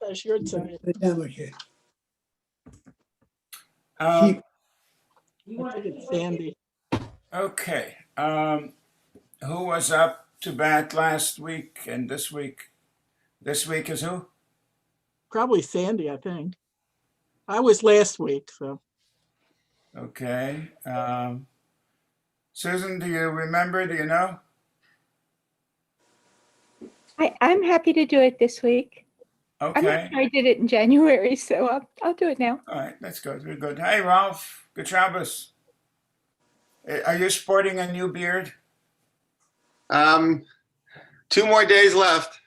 That's your time. The delegate. I think it's Sandy. Okay. Who was up to bat last week and this week? This week is who? Probably Sandy, I think. I was last week, so. Okay. Susan, do you remember? Do you know? I'm happy to do it this week. I'm not Okay. sure I did it in January, so I'll do it now. All right. That's good. Very good. Hey, Ralph. Good Shabbos. Are you sporting a new beard? 2 more days left.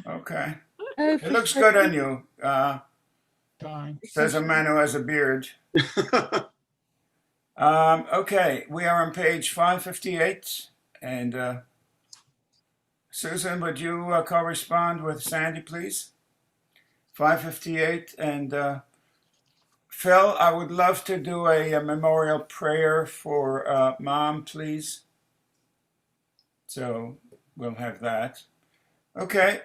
Okay. Oh, It looks good on you. Fine. Says a man who has a beard. Okay, we are on page 558. And Susan, would you correspond with Sandy, please? 558. And Phil, I would love to do a memorial prayer for Mom, please. So we'll have that. Okay.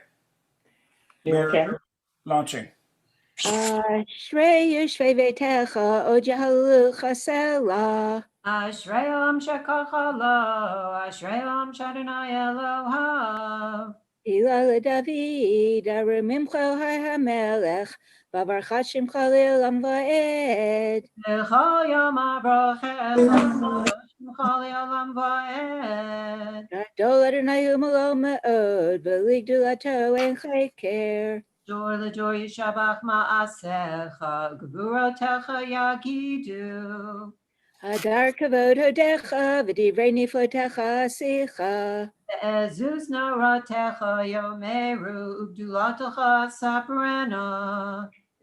We're launching. Ashrei Yeshvei Vetecha O Jehalucha Selah. Ashrayam Shekachala, Ashrayam Shadonai Elohav. Hila David Aramimcha HaMelech Bavarchat Shimcha Le'olam Va'ed. Lechayam Avrochecha, Shemcha Le'olam Va'ed. Gadol Adonai Umalo Me'od V'ligdulato En Cheker. Dor L'dor Yishabach Ma'asecha, Gevurotecha Yagidu. Hadar Kavod Hodecha V'divrei Niflotecha Asicha. Ezus Naratecha Yomeru, Ugdulatacha Saparena.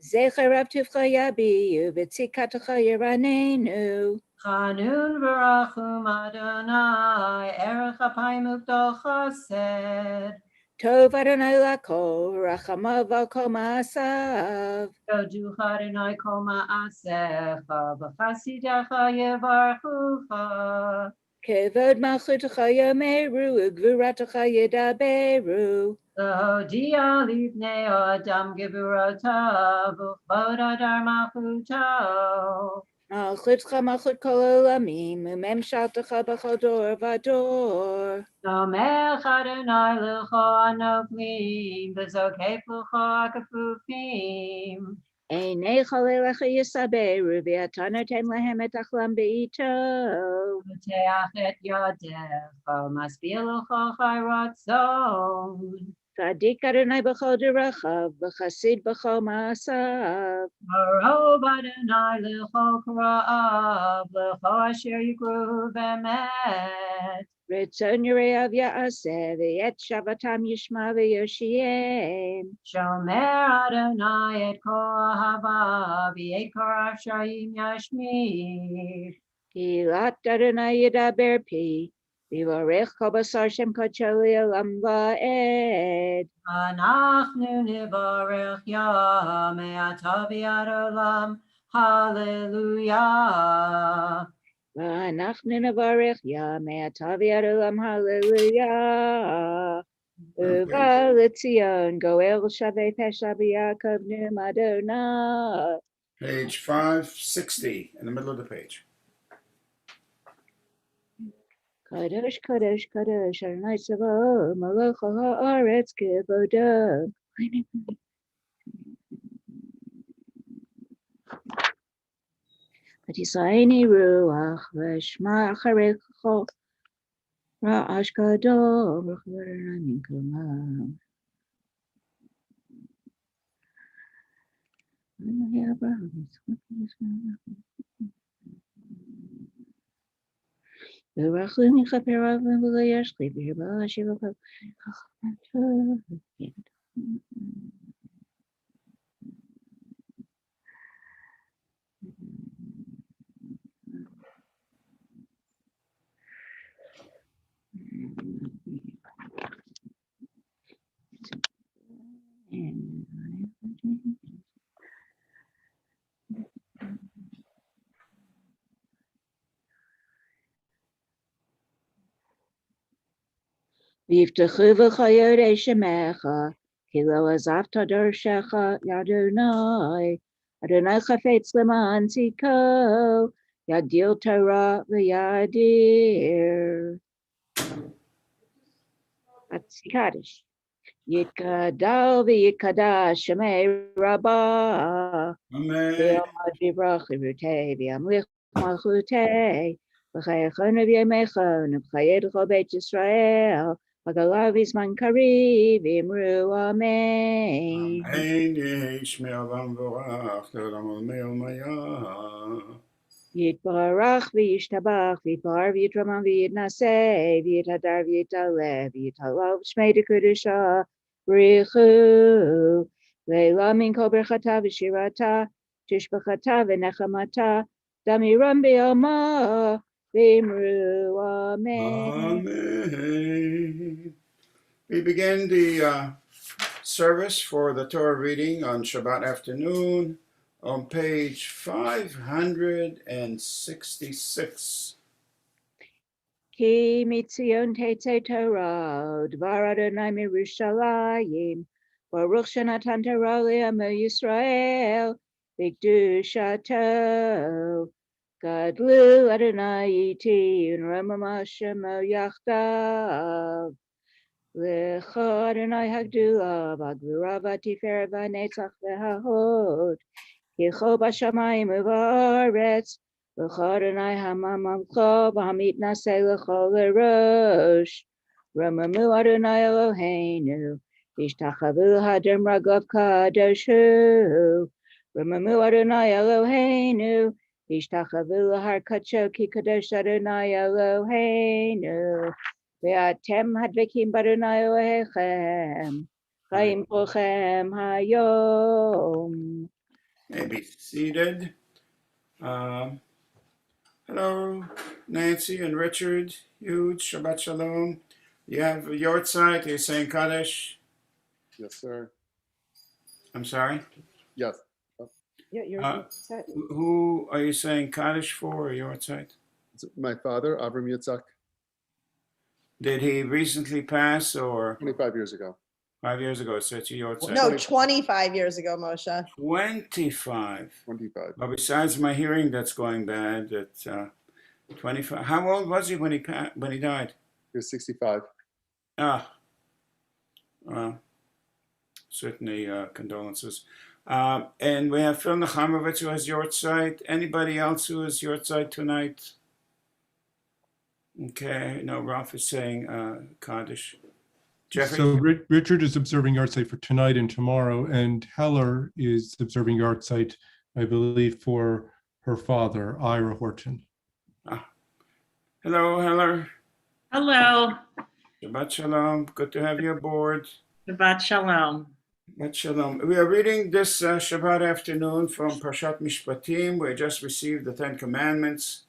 Zecher Rav Tivcha Yabiyu V'tzikatacha Yeranenu. Chanun Barachum Adonai, Erech Apayim Ugdal Chesed. Tov Adonai Lakol Rachamav Al Kol Ma'asav. Yodu Adonai Kol Ma'asecha, V'chasidecha Yevarchucha. Kevod Malchutecha Yomeru Ugvuratacha Yedaberu. L'hodia Livnei Adam Gevurotav, V'chvod Adar Malchuto. Malchutcha Malchut Kol Olamim Umemshaltecha B'chol Dor V'Dor. Nomech Adonai L'cho Anoklim, V'zokef L'cho Akafufim. Einei Chalelecha Yisaberu V'atanoten Lehem Et Achlam Be'ito. V'teach et Yadecha, Maspil L'cho Chayratzon. Tzadik Adonai B'chol Derachav V'chasid B'chol Ma'asav. Marov Adonai L'cho Kra'av, L'cho Asher Yikru V'emet. Ritzon Yereav Ya'aseh V'yet Shavatam Yishma V'yoshiem. Shomer Adonai et Kol Ahava, V'yet Korav Shayim Yashmir. Hilat Adonai Yedaber Pi. V'vorech Kol Basar Shem Kocho Le'olam Va'ed. Anachnu Nivarech Ya, Me'ata V'yad Olam. Hallelujah. V'anachnu nevarech Ya Me'ata V'yad Olam Hallelujah. Uva L'Tzion Goel Shavei Pesha B'Yaakov Nim Adonai. Page 560 in the middle of the page. Kadosh Kadosh Kadosh Adonai Tzavaot Melech Haaretz Kevodo. V'tisaini Ruach V'shma Acharei Chol Ra'ash Gadol V'chol Adonai Minkomam. V'rachum Yichaper Avim V'lo Yashli V'yirba Shiva V'yiftachu v'chayot Shemecha כי לא עזבת דרכך אדוני, אדוני חפץ למען צדקו, יגדיל תורה ויאדיר. קדש. יתגדל ויתקדש שמי רבה, Amen. ויעמוד בברוך חירותי, וימליך מלכותי, וחייכון ובימיכון, ובחיי כל בית ישראל, בגלה בזמן קריב, אמרו אמן. Amen. יהי שמי אברהם מבורך, לעולם עולמי עולמיה. יתברך וישתבח, ויתפאר ויתרומם ויתנשא, ויתהדר ויתעלה, ויתהלל בשמי דקדושה, בריחו, לעילא מן כל ברכתה ושירתה, תשבחתה ונחמתה, דמירם בעלמא, ואמרו אמן. Amen. We begin the service for the Torah reading on Shabbat afternoon on page 566. כי מציון תצא תורה, דבר אדוני מירושלים, ברוך שנתן תורה לעמו ישראל, בקדושתו. גדלו אדוני איתי, ונרוממה שמו יחדיו. לך אדוני הגדולה, והגבורה והתפארת והנצח וההוד, כי כל בשמיים ובארץ, לך אדוני הממלכו והמתנשא לכל הראש. רוממו אדוני אלוהינו, והשתחוו להדם רגליו קדוש הוא. רוממו אדוני אלוהינו, והשתחוו להר קדשו, כי קדוש אדוני אלוהינו. ואתם הדבקים באדוני אלוהיכם, חיים כולכם היום. May be seated. Hello, Nancy and Richard. Huge Shabbat Shalom. You have your side. You're saying Kaddish. Yes, sir. I'm sorry. Yes. Yeah, Uh, Who are you saying Kaddish for, or your side? It's my father, Avram Yitzhak, Did he recently pass, or 25 years ago. 5 years ago? So it's your side. No, 25 years ago, Moshe. 25. 25. Well, besides my hearing that's going bad, at 25. How old was he when he died? He was 65. Ah, well, certainly condolences. And we have Phil Nechamovitz who has your side. Anybody else who has your side tonight? Okay, no, Ralph is saying Kaddish. Jeffrey? So Richard is observing Yartzeit for tonight and tomorrow, and Heller is observing Yartzeit, I believe, for her father, Ira Horton. Hello, Heller. Hello, Shabbat Shalom. Good to have you aboard. Shabbat Shalom. Shabbat Shalom. We are reading this Shabbat afternoon from Parshat Mishpatim. We just received the Ten Commandments.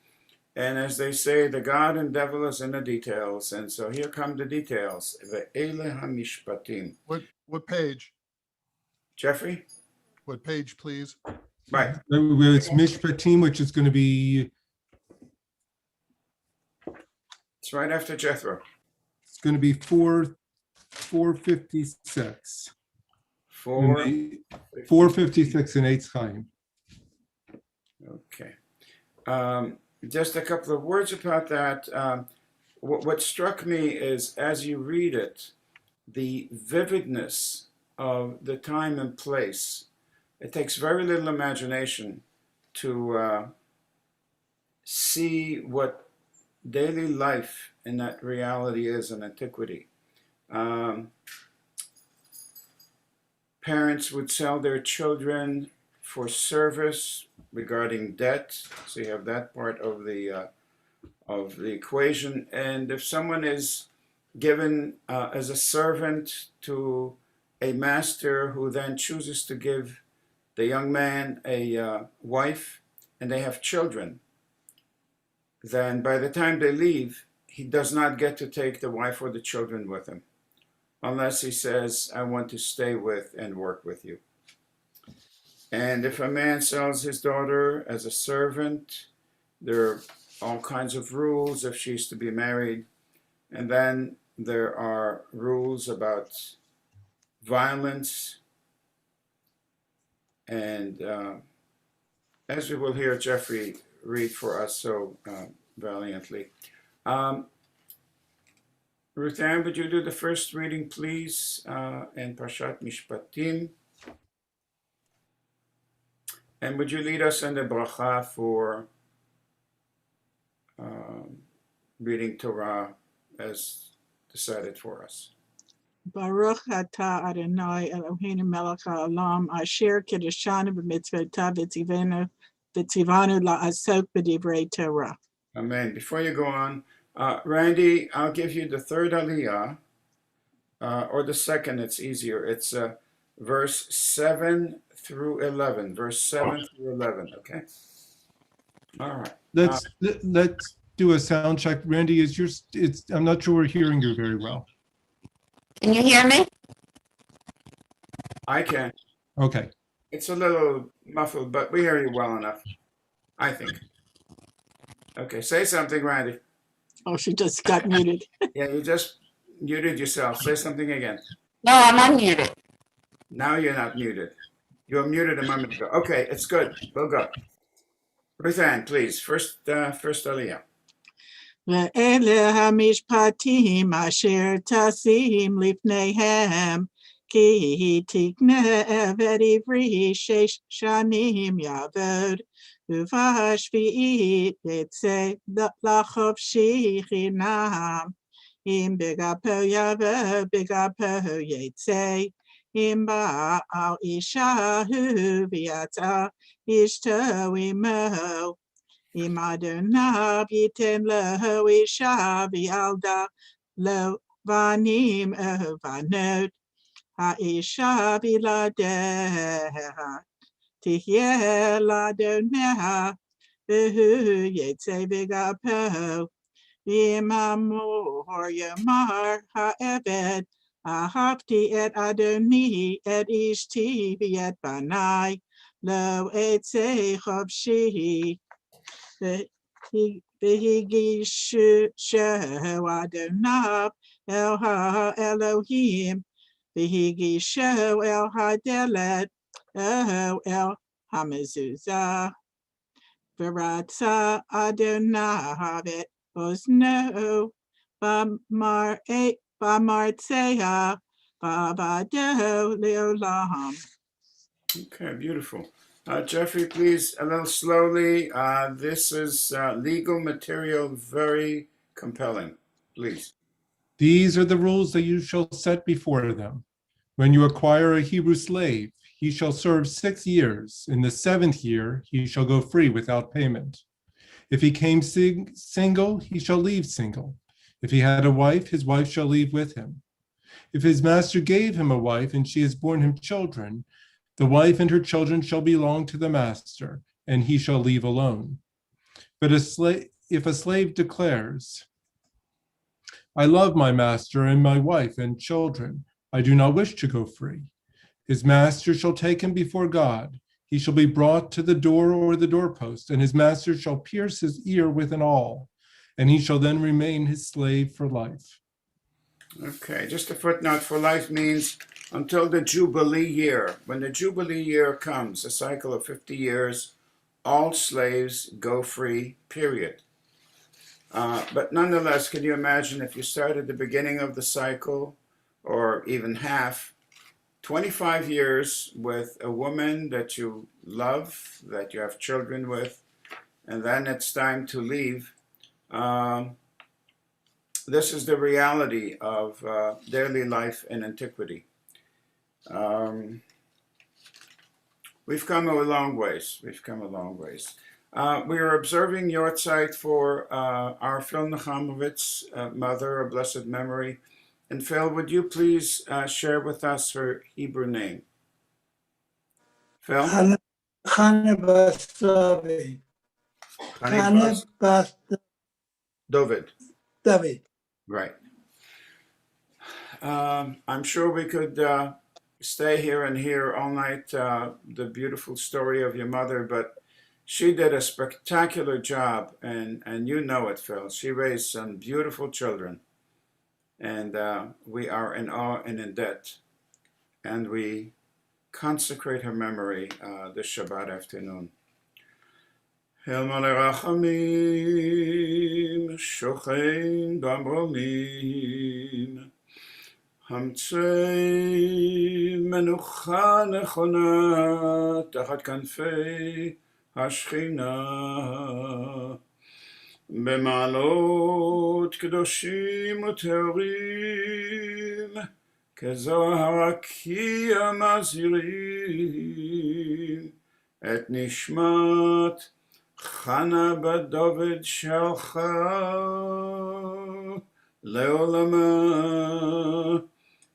And as they say, the God and devil is in the details. And so here come the details. Ve'ele hamishpatim. What page? Jeffrey? What page, please? Right. It's Mishpatim, which is going to be, It's right after Jethro. it's going to be 456. 456 in Eitz Chaim. Okay. Just a couple of words about that. What struck me is, as you read it, the vividness of the time and place. It takes very little imagination to see what daily life in that reality is in antiquity. Parents would sell their children for service regarding debt. So you have that part of the equation. And if someone is given as a servant to a master who then chooses to give the young man a wife, and they have children, then by the time they leave, he does not get to take the wife or the children with him, unless he says, I want to stay with and work with you. And if a man sells his daughter as a servant, there are all kinds of rules if she's to be married. And then there are rules about violence, and as we will hear Jeffrey read for us so valiantly. Ruth Ann, would you do the first reading, please, in Parshat Mishpatim? And would you lead us in the bracha for reading Torah as decided for us? Baruch atah Adonai Eloheinu melech haolam asher kiddushanu b'mitzvotav v'tzivanu la'asok b'divrei Torah. Amen. Before you go on, Randy, I'll give you the third aliyah, or the second, it's easier. It's verse 7 through 11. Verse 7 through 11, okay? All right. Let's do a sound check. Randy, I'm not sure we're hearing you very well. Can you hear me? I can. Okay. It's a little muffled, but we hear you well enough, I think. Okay, say something, Randy. Oh, she just got muted. Yeah, you just muted yourself. Say something again. No, I'm unmuted. Now you're not muted. You were muted a moment ago. Okay, it's good. We'll go. Ruth Ann, please. First aliyah. Ve'ele hamishpatim asher tasim lifneihem ki tikneh v'divri shesh shanim yavod uvashvi'it yitzeh lachofshi chinam im begapo yavod begapo yitzeh im ba'al ishahu v'yata ishto imo Im Adonai yitem leho isha v'yalda lo vanim vanot ha'isha biladeha tihye ladoneha v'hu yetze v'gapo im amor yamar ha'eved ahavti et Adoni et ishti v'et banai lo etze chavshi V'higishu Adonai El Ha-Elohim V'higishu El Ha-Delet El Ha-Mezuzah V'ratza Adonai V'et Ozno B'martzeha B'avado Le'olam. Okay, beautiful. Jeffrey, please, a little slowly. This is legal material, very compelling. Please. These are the rules that you shall set before them. When you acquire a Hebrew slave, he shall serve 6 years. In the 7th year, he shall go free without payment. If he came single, he shall leave single. If he had a wife, his wife shall leave with him. If his master gave him a wife and she has borne him children, the wife and her children shall belong to the master, and he shall leave alone. But if a slave declares, I love my master and my wife and children, I do not wish to go free, his master shall take him before God. He shall be brought to the door or the doorpost, and his master shall pierce his ear with an awl, and he shall then remain his slave for life. Okay, just a footnote. For life means until the Jubilee year. When the Jubilee year comes, a cycle of 50 years, all slaves go free, period. But nonetheless, can you imagine if you start at the beginning of the cycle, or even half, 25 years with a woman that you love, that you have children with, and then it's time to leave. This is the reality of daily life in antiquity. We've come a long ways. We've come a long ways. We are observing Yortzeit for our Phil Nechamovitz mother, of blessed memory. And Phil, would you please share with us her Hebrew name? Phil? Chana Bas David. David. Right. I'm sure we could stay here and hear all night the beautiful story of your mother, but she did a spectacular job, and you know it, Phil. She raised some beautiful children, and we are in awe and in debt and we consecrate her memory this Shabbat afternoon. El Malei Rachamim, Shochein Bamromim, Hamtzei Menucha Nechona Tachat Kanfei Hashchina, במעלות קדושים וטהורים, כזוהר הרקיע מזהירים את נשמת חנה בת דוד שלך לעולמה,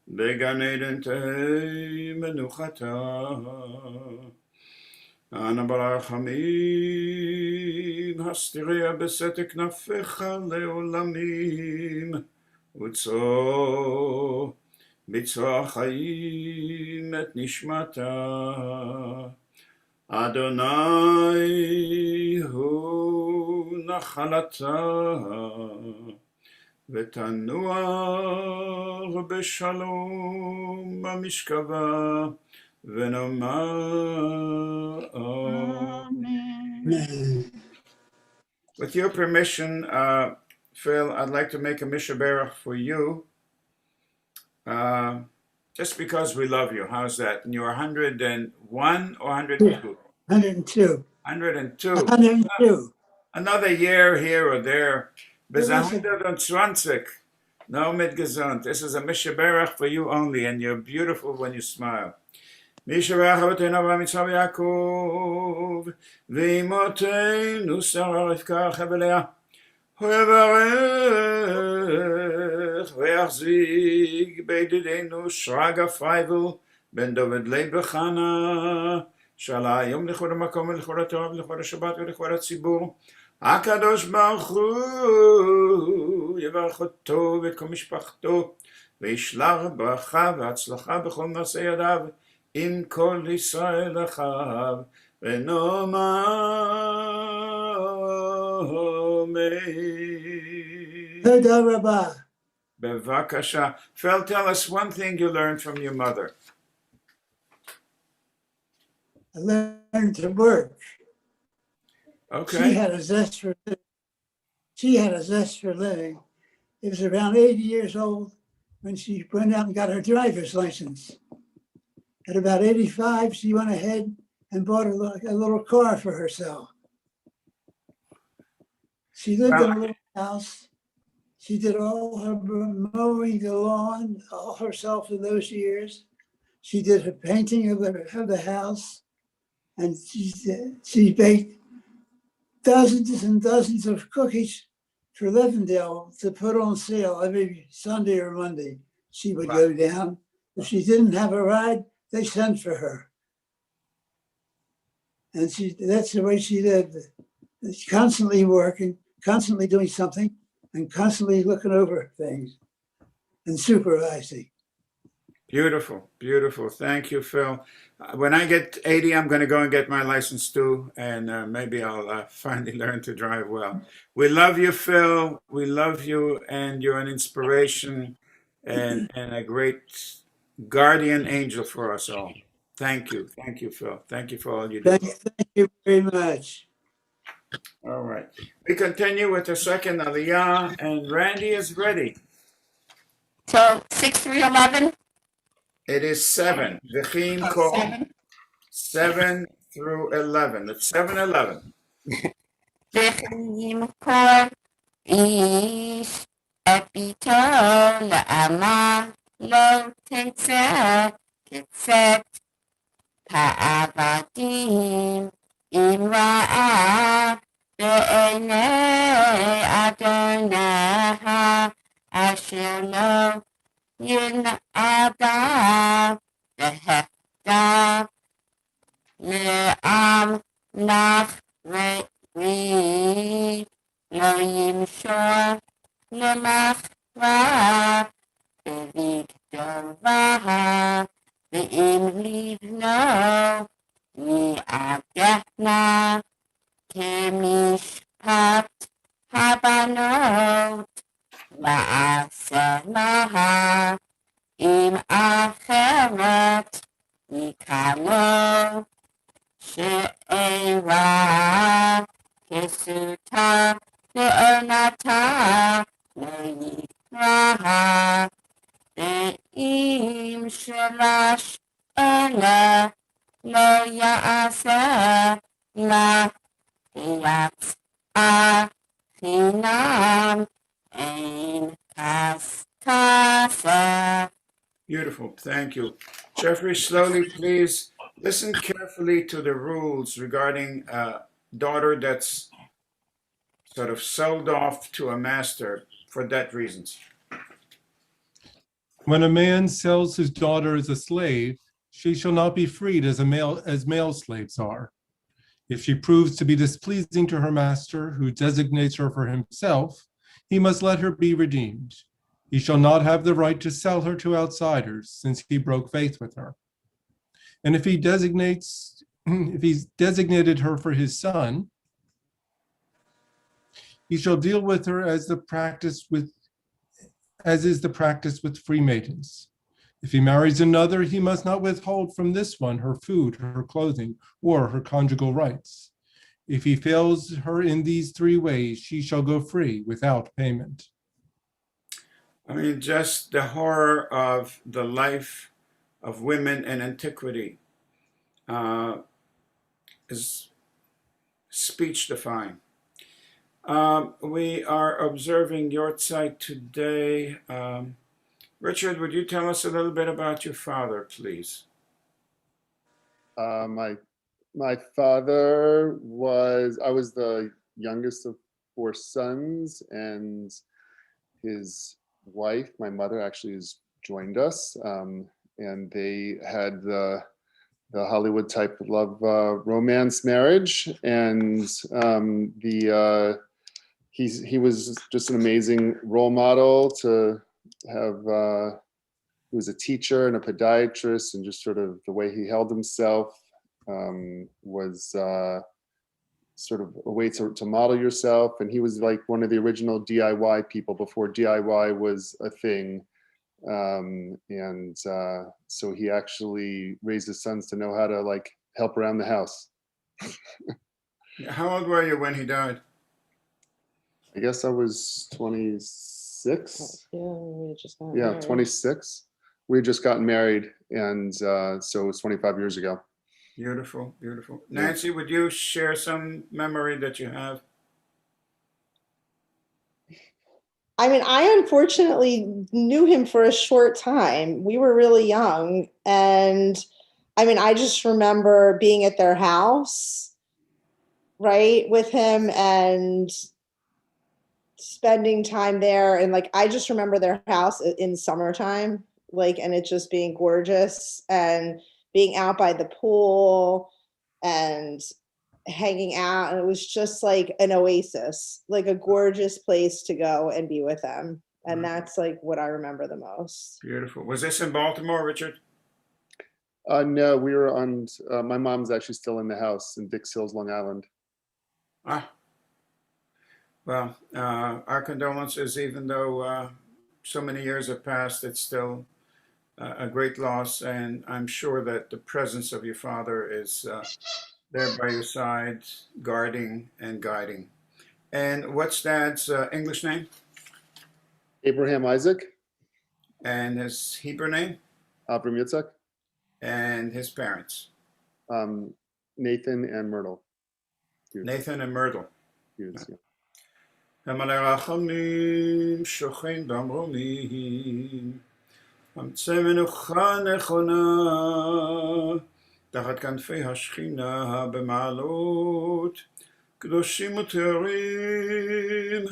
בגן עדן תהי מנוחתה. אנא ברחמים, הסתיריה בסתר כנפיך לעולמים, וצור בצרור החיים את נשמתה. אדוני הוא נחלתה, ותנוח בשלום במשכבה, ונאמר Amen. With your permission, Phil, I'd like to make a Mishaberach for you, just because we love you. How's that? And you're 101 or 102? 102. 102. 102. Another year here or there. Bis 120. No mit gesund. This is a Mishaberach for you only, and you're beautiful when you smile. Mishaberach Avotenu Avraham Yitzchak Yaakov, v'imotenu Sarah Rivka Chevelea, hu yevarech v'yachzik beididenu Shraga Feivel ben David Leib Chana, shala hayom l'chol hamakom v'l'chol haTorah v'l'chol haShabbat v'l'chol haTzibur. הקדוש ברוך הוא יברך אותו ואת כל משפחתו וישלח ברכה והצלחה בכל מעשה ידיו עם כל ישראל אחיו ונאמר אמן. תודה רבה. בבקשה. Phil, tell us one thing you learned from your mother. I learned to work. Okay. She had a zest for living. It was around 80 years old when she went out and got her driver's license. At about 85, she went ahead and bought a little car for herself. She lived in a little house. She did all her mowing the lawn all herself in those years. She did her painting of the house, and she baked dozens and dozens of cookies for Levendale to put on sale every Sunday or Monday. She would go down. If she didn't have a ride, they sent for her. And that's the way she lived. She's constantly working, constantly doing something, and constantly looking over things and supervising. Beautiful, beautiful. Thank you, Phil. When I get 80, I'm going to go and get my license too, and maybe I'll finally learn to drive well. We love you, Phil. We love you, and you're an inspiration and a great guardian angel for us all. Thank you. Thank you, Phil. Thank you for all you do. Thank you very much. All right. We continue with the second Aliyah, and Randy is ready. So 6 through 11? It is 7. V'chim kol 7 through 11. It's 7-11. V'chim kol ish epito la'ama lo tetzeh ketzet ha'avadim im ra'ah be'enei Adonai asher lo ינעדה והחדה לעם נח ראי לא ימשור למחווה ולגדולה ואם לבנו יעבדנה כמשפט הבנות ועשה לה אם אחרת יקמו, שאירה כסותה לעונתה לא יקרא, ואם שלש אלה לא יעשה לה, יצאה חינם אין כסה. Beautiful. Thank you. Jeffrey, slowly, please. Listen carefully to the rules regarding a daughter that's sort of sold off to a master for debt reasons. When a man sells his daughter as a slave, she shall not be freed as male slaves are. If she proves to be displeasing to her master, who designates her for himself, he must let her be redeemed. He shall not have the right to sell her to outsiders, since he broke faith with her. And if he's designated her for his son, he shall deal with her as is the practice with free maidens. If he marries another, he must not withhold from this one her food, her clothing, or her conjugal rights. If he fails her in these three ways, she shall go free without payment. I mean, just the horror of the life of women in antiquity is speech-defying. We are observing Yortzeit today. Richard, would you tell us a little bit about your father, please? My father I was the youngest of 4 sons, and his wife, my mother, actually has joined us, and they had the Hollywood type of love romance marriage, and he was just an amazing role model to have. He was a teacher and a podiatrist, and just sort of the way he held himself was sort of a way to model yourself. And he was like one of the original DIY people before DIY was a thing. So he actually raised his sons to know how to like help around the house. How old were you when he died? I guess I was 26. Yeah, 26. We had just gotten married, and so it was 25 years ago. Beautiful, beautiful. Nancy, would you share some memory that you have? I mean, I unfortunately knew him for a short time. We were really young. And I mean, I just remember being at their house, right, with him and spending time there. And like, I just remember their house in summertime, like, and it just being gorgeous and being out by the pool and hanging out, and it was just like an oasis, like a gorgeous place to go and be with them. And that's like what I remember the most. Beautiful. Was this in Baltimore, Richard? No, we were on, my mom's actually still in the house in Dix Hills, Long Island. Well, our condolences, even though so many years have passed, it's still a great loss. And I'm sure that the presence of your father is there by your side, guarding and guiding. And what's Dad's English name? Abraham Isaac. And his Hebrew name? Avram Yitzhak. And his parents? Nathan and Myrtle. Nathan and Myrtle. Yes, yeah. תחת כנפי השכינה במעלות, קדושים וטהורים,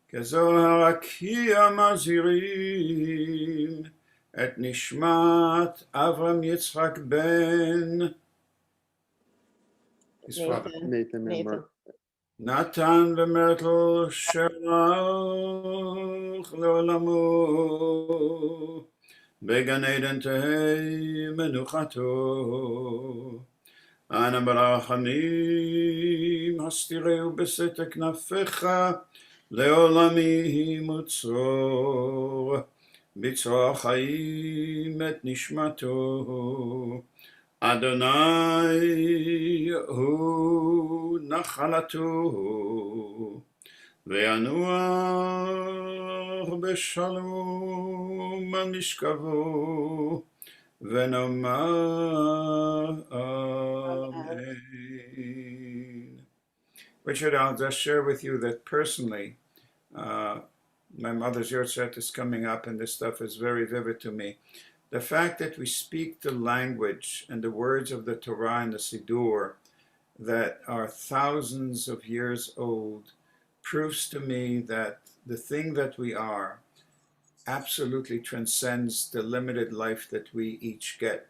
כזוהר הרקיע מזהירים, את נשמת אברהם יצחק בן, his father, Nathan and Myrtle. נתן ומרטל שלח לעולמו, בגן עדן תהי מנוחתו. אנא ברחמים הסתירהו בסתר כנפיך, לעולמי מוצור. בצרור חיים את נשמתו. אדוני הוא נחלתו, וינוח בשלום על משכבו, ונאמר אמן. Richard, I'll just share with you that personally, my mother's yahrzeit is coming up, and this stuff is very vivid to me. The fact that we speak the language and the words of the Torah and the Siddur that are thousands of years old proves to me that the thing that we are absolutely transcends the limited life that we each get.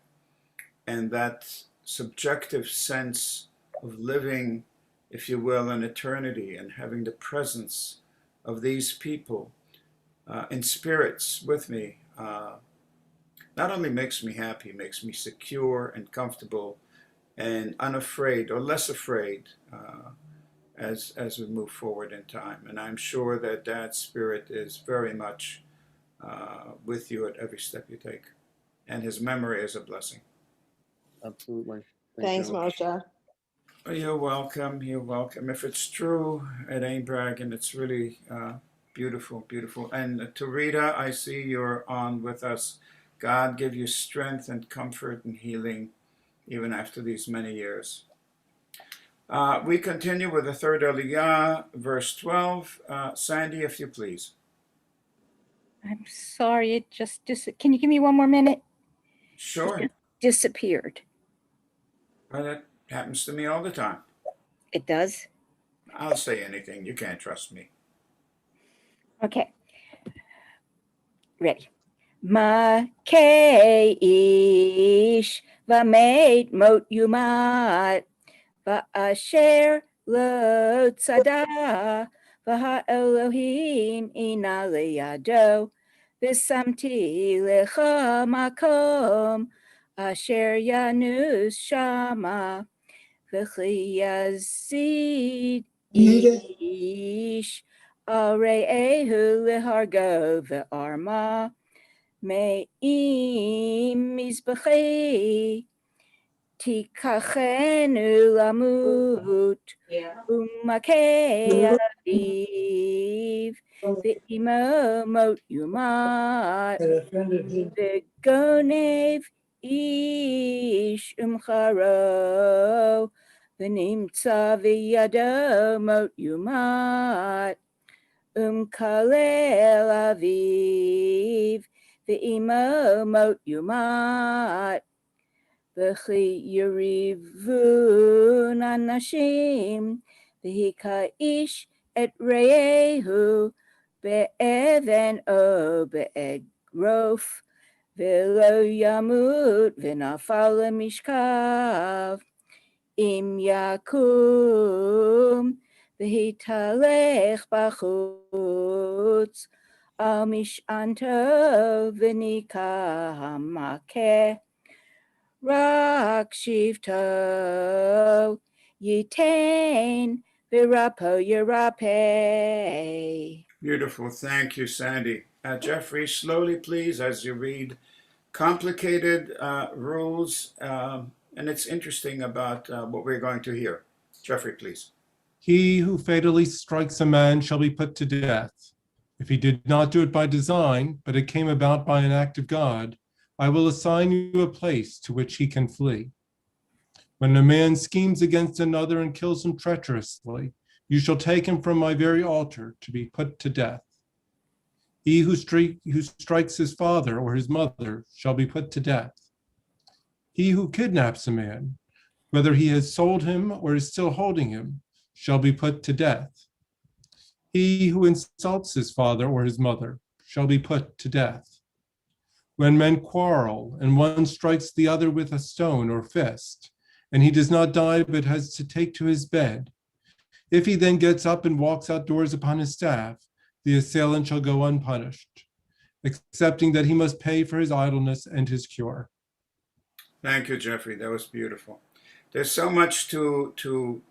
And that subjective sense of living, if you will, an eternity and having the presence of these people in spirits with me not only makes me happy, makes me secure and comfortable and unafraid or less afraid as we move forward in time. And I'm sure that that spirit is very much with you at every step you take. And his memory is a blessing. Absolutely. Thanks, you. Moshe. You're welcome. You're welcome. If it's true, it ain't bragging. It's really beautiful, beautiful. And to Rita, I see you're on with us. God give you strength and comfort and healing even after these many years. We continue with the third Aliyah, verse 12. Sandy, if you please. I'm sorry, it just can you give me one more minute? Sure. It disappeared. That happens to me all the time. It does? I'll say anything. You can't trust me. Okay. Ready. Ma keish v'meit mot yumat v'asher lo tzada v'ha'elohim ina liyado v'samti lecha makom asher yanus shama v'chi yazid Nita? ish are'ehu lehargo v'arma Me'im mizbechi tikachenu lamut umakei aviv ve'imo mot yumat ve'gonev ish umcharo ve'nimtza v'yado mot yumat kalel aviv Ve'imo mot yumat v'chi yirivun anashim v'hi ka'ish et re'ehu be'even o be'egrof ve'lo yamut v'nafal mishkav im yakum v'hi talech b'chutz Al mishanto v'nika hamakeh rak shivto yitain v'rapo yirapeh. Beautiful. Thank you, Sandy. Jeffrey, slowly, please, as you read complicated rules. And it's interesting about what we're going to hear. Jeffrey, please. He who fatally strikes a man shall be put to death. If he did not do it by design, but it came about by an act of God, I will assign you a place to which he can flee. When a man schemes against another and kills him treacherously, you shall take him from my very altar to be put to death. He who strikes his father or his mother shall be put to death. He who kidnaps a man, whether he has sold him or is still holding him, shall be put to death. He who insults his father or his mother shall be put to death. When men quarrel and one strikes the other with a stone or fist, and he does not die but has to take to his bed, if he then gets up and walks outdoors upon his staff, the assailant shall go unpunished, excepting that he must pay for his idleness and his cure. Thank you, Jeffrey. That was beautiful. There's so much to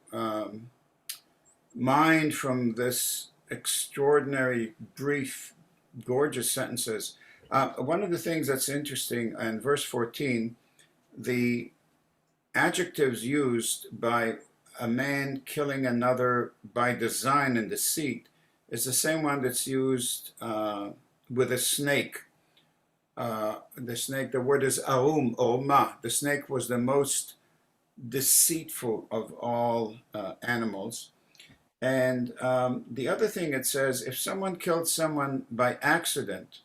mine from this extraordinary, brief, gorgeous sentences. One of the things that's interesting in verse 14, the adjectives used by a man killing another by design and deceit is the same one that's used with a snake. The word is aum or ma. The snake was the most deceitful of all animals. And the other thing it says, if someone killed someone by accident,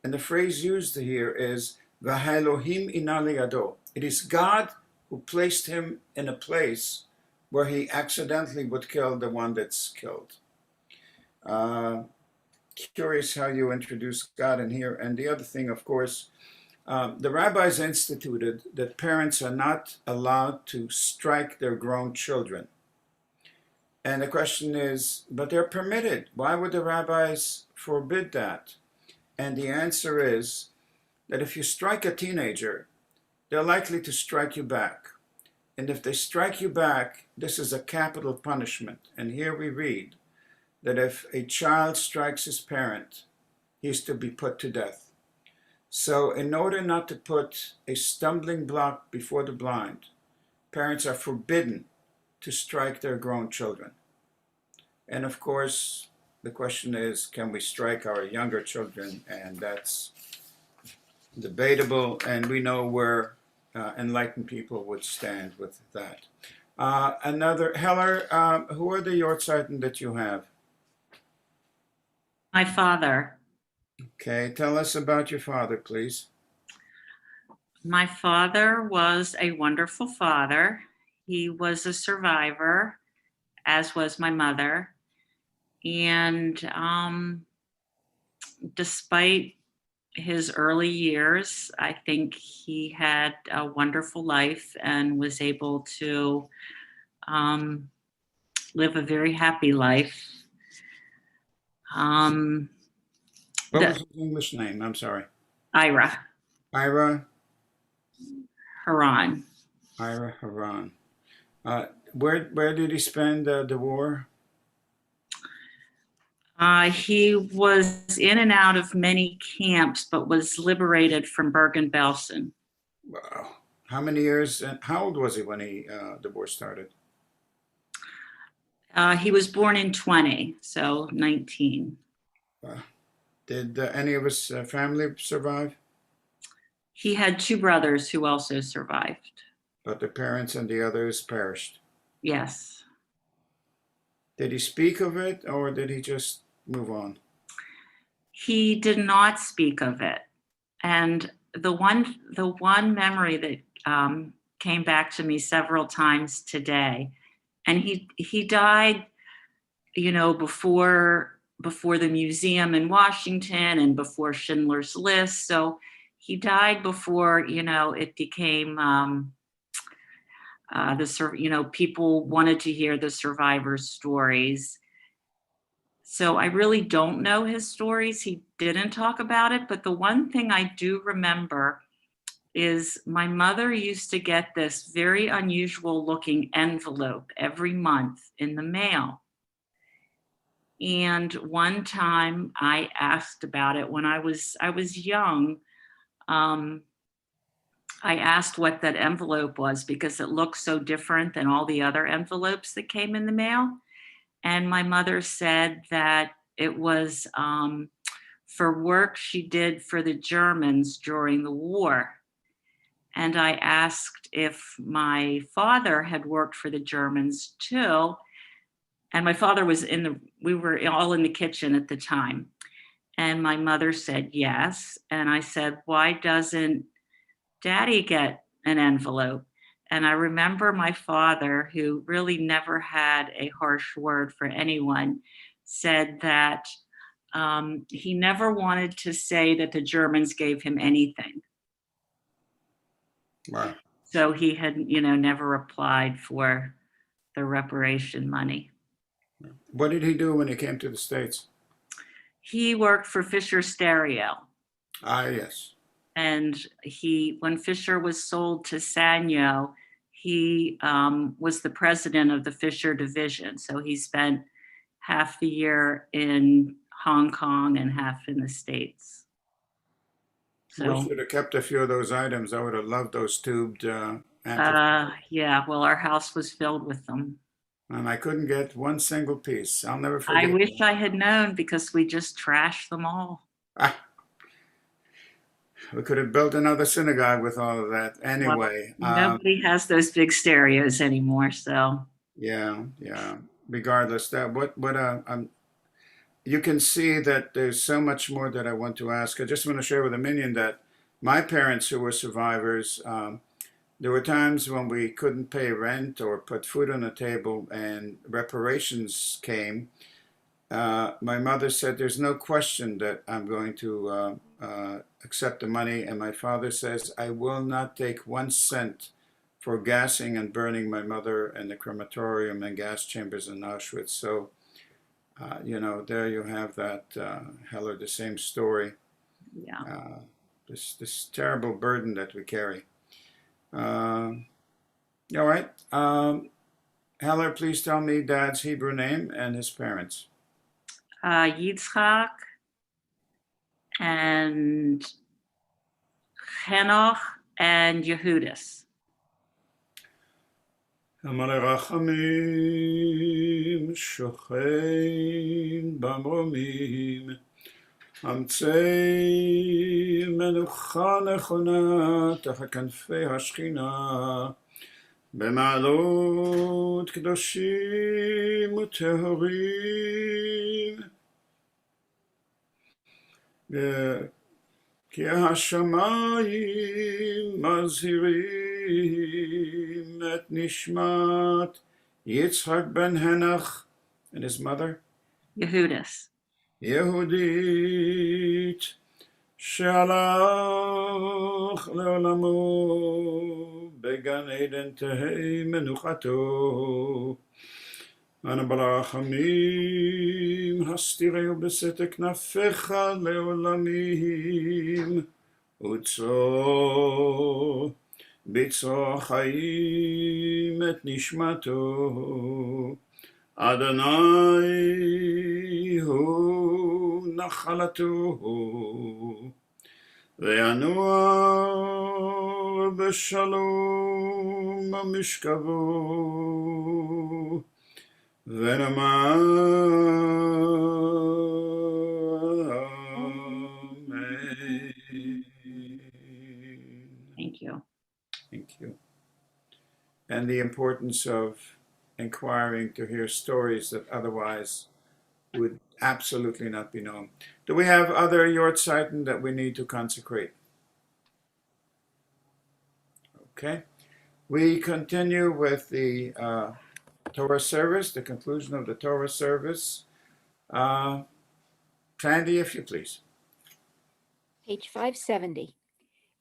and the phrase used here is V'Elohim ina liyado. It is God who placed him in a place where he accidentally would kill the one that's killed. Curious how you introduce God in here. And the other thing, of course, the rabbis instituted that parents are not allowed to strike their grown children. And the question is, but they're permitted. Why would the rabbis forbid that? And the answer is that if you strike a teenager, they're likely to strike you back. And if they strike you back, this is a capital punishment. And here we read that if a child strikes his parent, he is to be put to death. So in order not to put a stumbling block before the blind, parents are forbidden to strike their grown children. And of course, the question is, can we strike our younger children? And that's debatable, and we know where enlightened people would stand with that. Another, Heller, who are the Yortzeiten that you have? My father. Okay, tell us about your father, please. My father was a wonderful father. He was a survivor, as was my mother. And despite his early years, I think he had a wonderful life and was able to live a very happy life. What was his English name? I'm sorry. Ira. Ira? Haran. Ira Haran. Where did he spend the war? He was in and out of many camps, but was liberated from Bergen-Belsen. Wow. How many years, and how old was he when the war started? He was born in 20, so 19. Did any of his family survive? He had two brothers who also survived. But the parents and the others perished? Yes. Did he speak of it, or did he just move on? He did not speak of it. And the one memory that came back to me several times today, and he died, before the museum in Washington and before Schindler's List. So he died before, it became, people wanted to hear the survivors' stories. So I really don't know his stories. He didn't talk about it, but the one thing I do remember is my mother used to get this very unusual looking envelope every month in the mail. And one time I asked about it when I was young. I asked what that envelope was because it looked so different than all the other envelopes that came in the mail. And my mother said that it was for work she did for the Germans during the war. And I asked if my father had worked for the Germans too. And my father was we were all in the kitchen at the time. And my mother said yes. And I said, why doesn't Daddy get an envelope? And I remember my father, who really never had a harsh word for anyone, said that he never wanted to say that the Germans gave him anything. Wow. So he had, never applied for the reparation money. What did he do when he came to the States? He worked for Fisher Stereo. Ah, yes. And when Fisher was sold to Sanyo, he was the president of the Fisher division. So he spent half the year in Hong Kong and half in the States. We So, should have kept a few of those items. I would have loved those tubed yeah, well, our house was filled with them. and I couldn't get one single piece. I'll never I forget. wish I had known because we just trashed them all. We could have built another synagogue with all of that. Anyway, Nobody has those big stereos anymore, so. yeah. Regardless, you can see that there's so much more that I want to ask. I just want to share with the Minyan that my parents, who were survivors, there were times when we couldn't pay rent or put food on the table, and reparations came. My mother said, "There's no question that I'm going to accept the money," and my father says, "I will not take 1 cent for gassing and burning my mother in the crematorium and gas chambers in Auschwitz." So, there you have that, Heller, the same story. Yeah. This terrible burden that we carry. All right. Heller, please tell me Dad's Hebrew name and his parents. Yitzchak and Henoch and Yehudis. המלא רחמים שוכן במרומים, אמצעי מנוחה נכונה תחת כנפי השכינה, במעלות קדושים וטהורים, כי השמיים מזהירים את נשמת יצחק בן הנח and his mother Yehudis. יהודית שהלך לעולמו בגן עדן תהי מנוחתו. אנא ברחמים הסתירהו בסתר כנפיך לעולמים, וצור בצרור חיים את נשמתו. אדוני הוא נחלתו, וינוע בשלום משכבו. ונאמר amen. Thank you. Thank you. And the importance of inquiring to hear stories that otherwise would absolutely not be known. Do we have other Yortzeiten that we need to consecrate? Okay. We continue with the Torah service, the conclusion of the Torah service. Sandy, if you please. Page 570.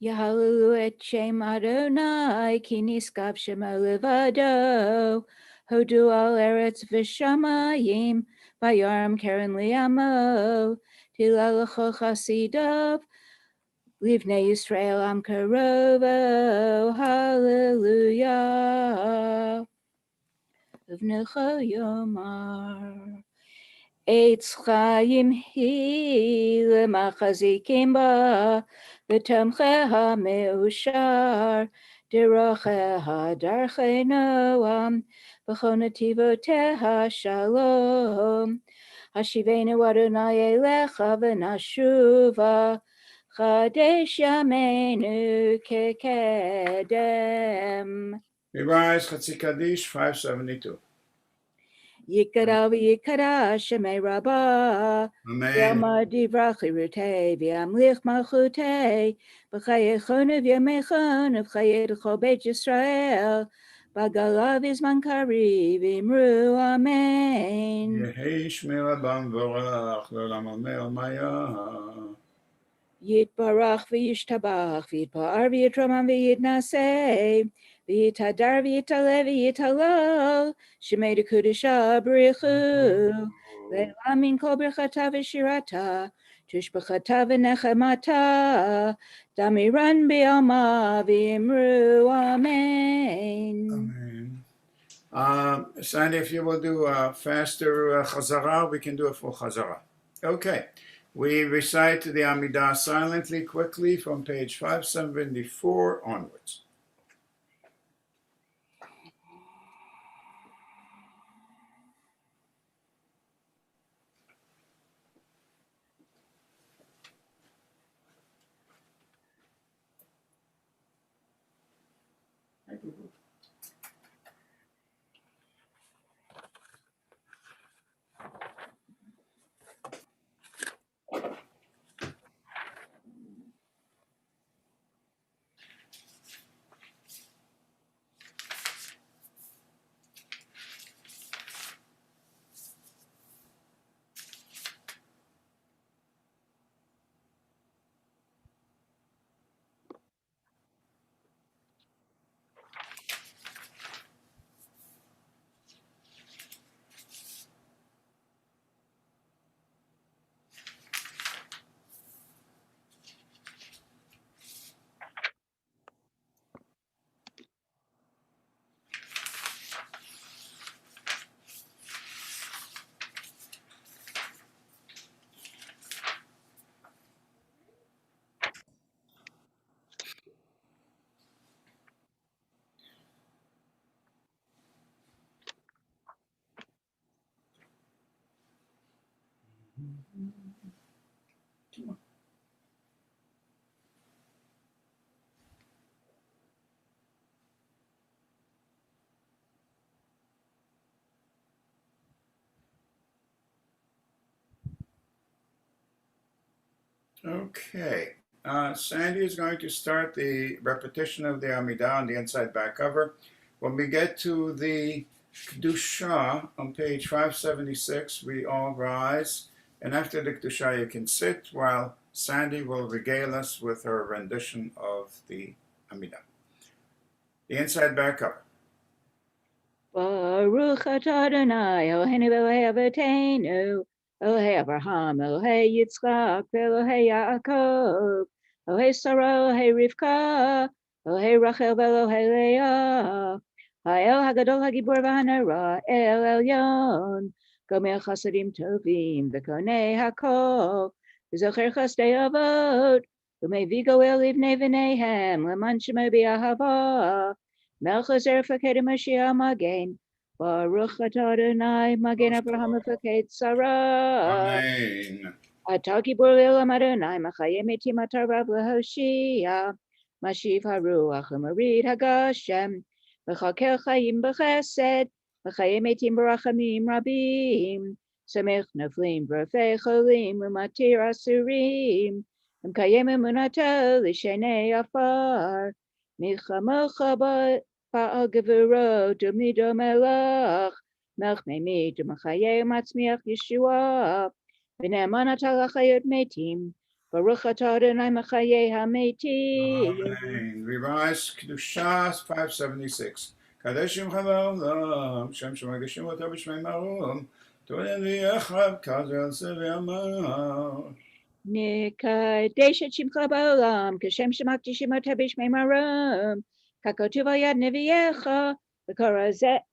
Yahalelu et Shem Adonai, ki niskav shemo levado, hodu al eretz v'shamayim, vayaram keren liamo, tilalecho chasidav, livnei Yisrael am karovo, hallelujah. Uvnecha yomar. Eitz chayim hi lemachazikim ba, v'tomcheha meushar, deracheha darchei noam, v'chonativoteha shalom. Hashivenu Adonai elecha v'nashuva, chadesh yameinu kekedem. We rise, Chatzi Kaddish, 572. Yikara v'yikara shemei rabah, Amen. Yama divrachi rutei v'yamlich malchutei, v'chayechonu v'yamechonu v'chayedecho beit Yisrael, v'galav izman kariv imru amen. Yehi shmei rabam v'orach l'olam omer maya. Yitbarach v'yishtabach v'yitpa'ar v'yitramam v'yitnaseh, v'yitadar v'yitale v'yitalal, shemei dekudesha b'richu, le'lamin kol birchata v'shirata, tushbachata v'nechemata, damiran b'yama v'imru amen. Amen. Sandy, if you will do a faster Chazara, we can do a full Chazara. Okay. We recite the Amidah silently, quickly from page 574 onwards. Okay, Sandy is going to start the repetition of the Amidah on the inside back cover. When we get to the Kedusha on page 576, we all rise, and after the Kedusha you can sit while Sandy will regale us with her rendition of the Amidah. The inside back cover. Baruch atah Adonai, Eloheinu Elohei Avotenu, Elohei Abraham, Elohei Yitzchak, Elohei Yaakov, Elohei Sarah, Elohei Rivka, Elohei Rachel, Elohei Leah, Ha'el Hagadol Hagibor V'Hanara, El Elyon, Gomer Chasadim Tovim, V'Konei Hakol, V'Zocher Chasdei Avot, U'Mevi Goel Livnei V'Neihem, L'man Shemo B'Ahava, Melchazer Faked Mashiach Magen, Baruch atah Adonai Magen Abraham Faked Sarah. Amen. Ataki Borlelam Adonai Machayim Etim Atarav Lehoshia, Mashiv Haruach Umarid Hagashem, Mechakel Chaim B'Chesed, Machayim Etim Barachamim Rabim, Samech Naflim V'Rafei Cholim Umatir Asurim, Mkayim Emunato L'Shenei Afar, Milchamocha Ba'al Gevuro Dumido Melach, Melch Memi Dumachayim Atzmiach Yeshua, V'ne'eman atah l'chayot metim, Baruch atah Adonai machayei hametim. Amen. We rise, Kedusha 576. Kadeshim Chavalam, Shem Shemagashim Otah B'Shmei Marom, Toden V'Yechav Kazel Seve'amar. Nekadesh et shimcha ba'olam, Kashem shemakdishim otah b'shmei marom, Kakotuv al yad neviyecha, V'kara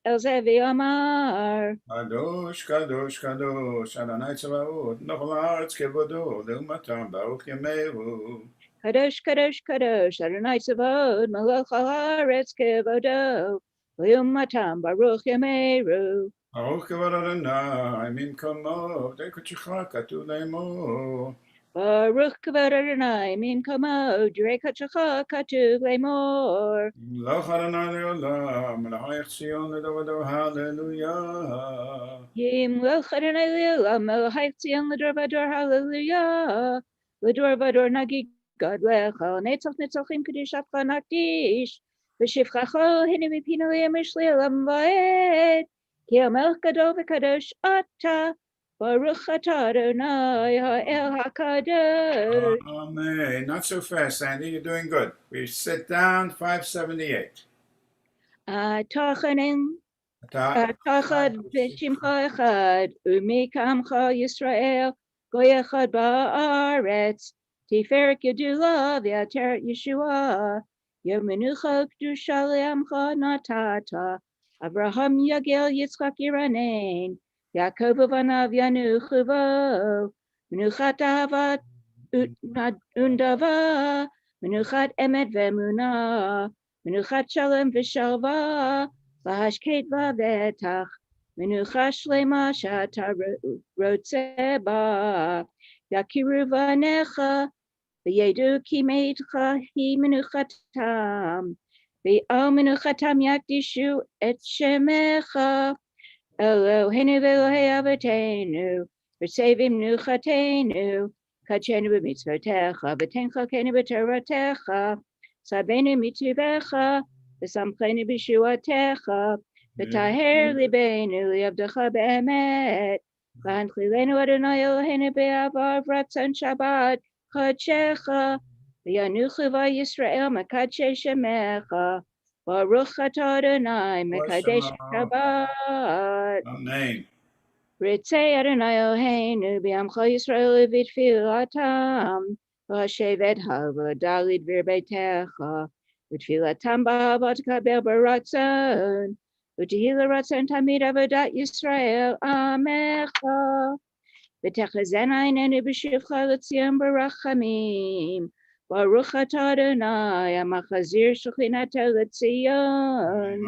el ze v'yamar. Kadosh, Kadosh, Kadosh, Adonai Tzavaot, Nochol haaretz kevodo, Le'umatam Baruch Yameru. Kadosh, Kadosh, Kadosh, Adonai Tzavaot, Melech haaretz kevodo, Le'umatam Baruch Yameru. Baruch Kavod Adonai, Mimkomo, V'Dei Katuv Le'emor. Baruch kavod Adonai min kamo, Direi kachacha katuv lemor. Loch Adonai Le'olam, L'hayach Tzion L'dovado, Hallelujah. Yimloch Adonai le'olam, Elohai tzion l'dor vador, hallelujah. L'dor vador nagi God lecha, netzach netzachim kedushatcha nakdish. V'shivchacho hine mipino le'emish le'olam va'ed. Ki hamelech gadol v'kadosh ata, Baruch atah Adonai ha'el hakadosh. Amen. Not so fast, Sandy. You're doing good. We sit down, 578. Tachanin Tachad b'shimcha echad, u'mikamcha Yisrael, goy echad ba'aretz, tiferet gedula v'ateret Yeshua, yom menucha kedusha le'amcha natata, Abraham yagel Yitzchak yiranein, Yaakov avanav yanuchu bo, Menuchat ahavat undava, menuchat emet ve'emunah, menuchat shalom v'shalva, lahashket v'vetach, menucha shlema she'ata rotzeh ba, yakiru v'anecha, v'yedu ki meitcha hi menuchatam, v'al menuchatam yakdishu et shemecha, Eloheinu v'Elohei Avotenu, v'sevim nuchatenu, kachenu b'mitzvotecha, v'ten chalkenu b'toratecha, sabenu mitzuvecha, v'samchenu b'shuatecha, v'taher libenu li'avdecha be'emet, v'hanchilenu Adonai Eloheinu be'avar v'ratzon Shabbat chodeshecha, v'yanuchu v'Yisrael mekadshe shemecha, Baruch atah Adonai mekadesh Shabbat. Amen. Ritzei Adonai Eloheinu b'amcha Yisrael v'tfilatam v'hashevet v'dalid v'beitecha v'tfilatam b'ahavat kabel b'ratzon v'tehila ratzon tamid avodat Yisrael amecha v'techazena einenu b'shivcha l'tzion b'rachamim Baruch atah Adonai amachazir shechinato l'tzion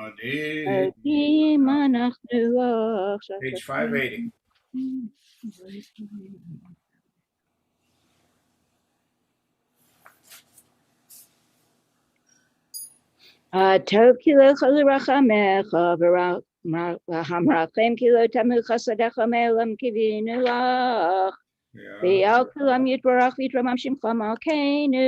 Akim anachnu lach Page 580. Tov kilo chalurachamecha v'hamrachem kilo tamu chasadecha me'elam kivinu lach v'al kulam yitbarach v'yitramam shimcha malkeinu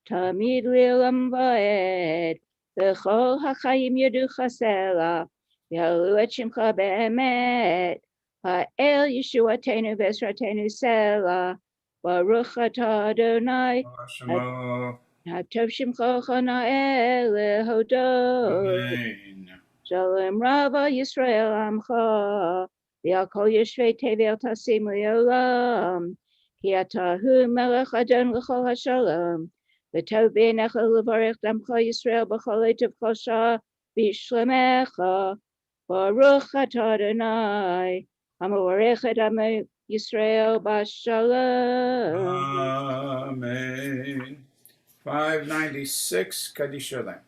tamid li'olam va'ed v'chol hachayim yadu chasela v'yalu et shimcha be'emet ha'el yeshuatenu v'ezratenu sela Baruch atah Adonai Shemo. Hatov shimcha chana'el lehodot Amen. Shalom Rava Yisrael Amcha V'al kol yoshvei tevel tasim le'olam Ki atahu melech adon l'chol hashalom V'tov b'einecha levarech damcha Yisrael b'chol etiv kol shah b'shlemecha Baruch atah Adonai Hamevarech et Amo Yisrael b'shalom. Amen. 596, Kadisha.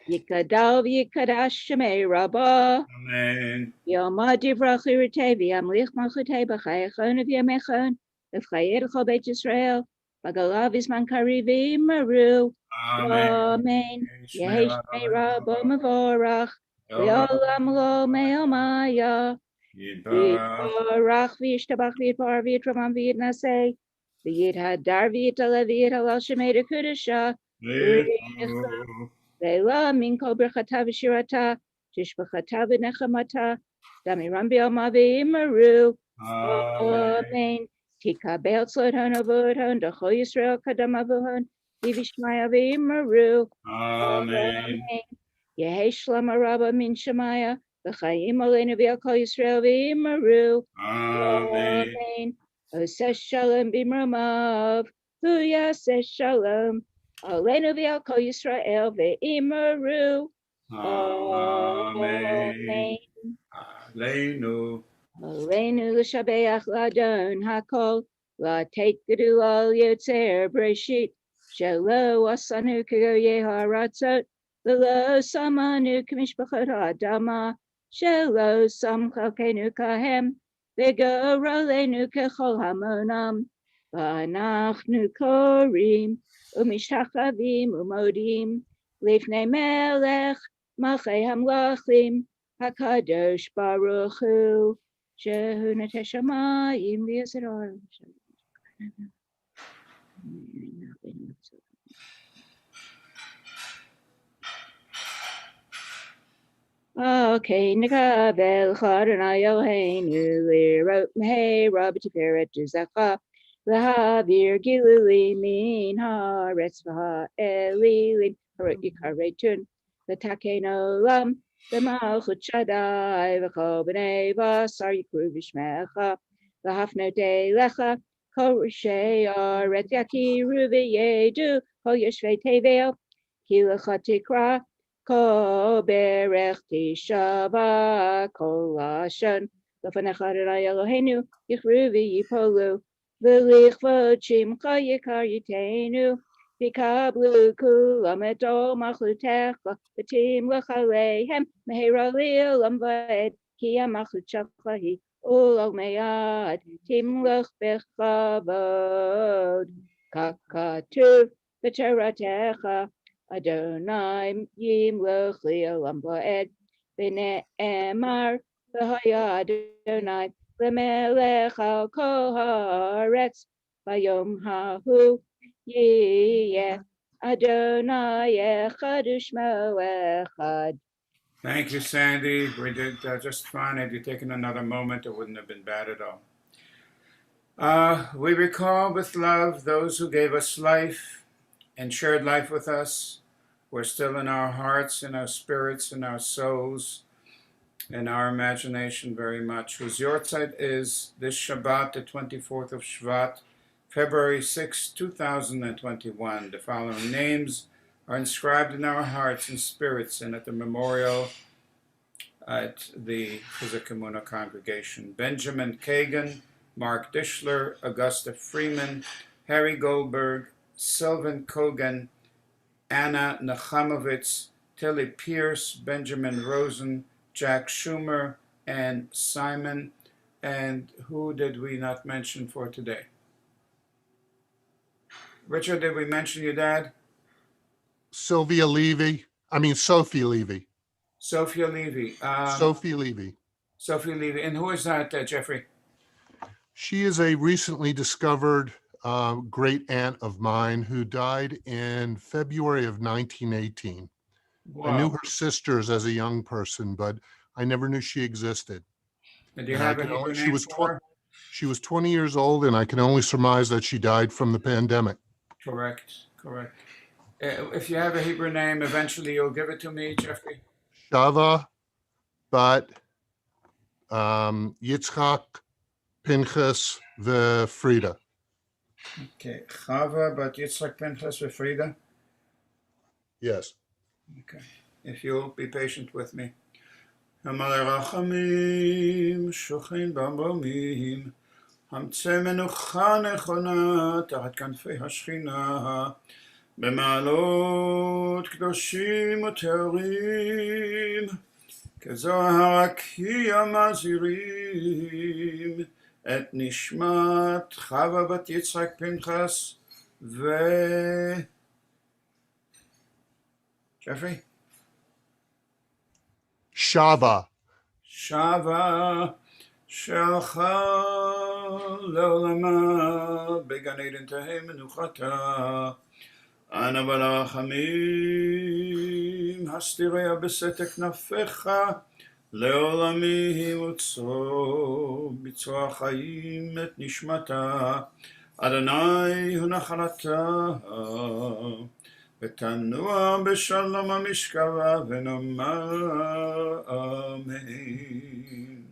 Yikadal v'yikadash shemei Rabbah Amen. Yomad divrach l'ritei v'yamlich malchutei b'chayachon v'yamechon v'chayed chol Beit Yisrael v'galav izman kari v'imaru Amen. Amen Yehi shemei Rabbah mevorach v'olam lo me'omaya v'yitbarach v'yishtabach v'yitbar v'yitramam v'yitnaseh v'yithadar v'yitale v'yithalal shemei dekudasha Ve'la min kol berchata v'shirata, tishbachata v'nechamata, damiram b'yoma v'imaru. Amen. Tikabel tzlot avot d'chol Yisrael kadam avuhon, v'vishmaya v'imaru. Amen. Yehi shlama rabba min shemaya, v'chayim aleinu v'al kol Yisrael v'imaru. Amen. Amen. Oseh shalom b'mromav, hu yaseh shalom. Aleinu v'al kol Yisrael v'imaru. Amen. Aleinu. Aleinu l'shabeach l'adon hakol, l'tet gedu al yotzer breshit, shelo asanu k'goyeh haratzot, v'lo samanu k'mishpachot ha'adama, shelo sam chalkenu kahem, v'gorolenu k'chol hamonam, v'anachnu korim, u'mishtachavim u'modim, lifnei melech, malchei hamlachim, HaKadosh Baruch Hu, Shehu Notei Shamayim v'Yisrael. Okay, Nikavel Chadonai Eloheinu Lirot Mehei Rabbi Tiferet Zacha Lahavir Giluli Min Haaretz V'Ha'elilin Harot Yikaretun V'Takein Olam V'Malchut Shaddai V'Chol B'nei Basar Yikru V'Shmecha V'Hafnotei Lecha Kol Rishei Aretz Yakiru V'Yedu Kol Yoshvei Tevel Ki Lecha Tikra Ko berechti shava kol lashon lefanecha Adonai Eloheinu yichru v'yipolu v'lichvod shimcha yikar yitenu v'kablu kulam et ol malchutecha v'timlech aleihem mehera li'olam va'ed ki hamachut shelcha hi ulal me'ad timlech bechavod kakatuv v'teratecha Adonai yimlech li'olam va'ed v'ne'emar v'haya Adonai lemelech al kol haaretz v'yom hahu yeh Adonai echad u'shmo echad. Thank you, Sandy. We did just fine. Had you taken another moment, it wouldn't have been bad at all. We recall with love those who gave us life and shared life with us. We're still in our hearts, in our spirits, in our souls, in our imagination very much. Whose Yortzeit is this Shabbat, the 24th of Shvat, February 6, 2021. The following names are inscribed in our hearts and spirits and at the memorial at the Chizuk Amuno Congregation. Benjamin Kagan, Mark Dishler, Augusta Freeman, Harry Goldberg, Sylvan Kogan, Anna Nachamovitz, Tilly Pierce, Benjamin Rosen, Jack Schumer, and Simon. And who did we not mention for today? Richard, did we mention your dad? Sophie Levy. Sophia Levy. Sophie Levy. Sophia Levy. And who is that, Jeffrey? She is a recently discovered great aunt of mine who died in February of 1918. Wow. I knew her sisters as a young person, but I never knew she existed. And do you have a Hebrew name for her? She was 20 years old, and I can only surmise that she died from the pandemic. Correct. If you have a Hebrew name, eventually you'll give it to me, Jeffrey. Shava bat Yitzchak Pinchas Frida. Okay, Chava bat Yitzchak Pinchas Frida. Yes. Okay, if you'll be patient with me. Hamalei Rachamim, Shochin Bamromim, Hamtzeh Menucha Nechona, Tachat Kanfei Hashchina, B'ma'alot Kedoshim U'Te'orim, Kezohar HaKiyam Mazirim, Et Nishmat Chava bat Yitzchak Pinchas, Jeffrey? Shava. Shelcha Le'olama, Began Eden Tehei Menuchata, Ana Barachamim, Hastireya B'setek Nafecha, Le'olami Utzro, Bitzro HaChaim Et Nishmata, Adonai Hu Nachalata, ותנוע בשלום המשכבה ונאמר amen.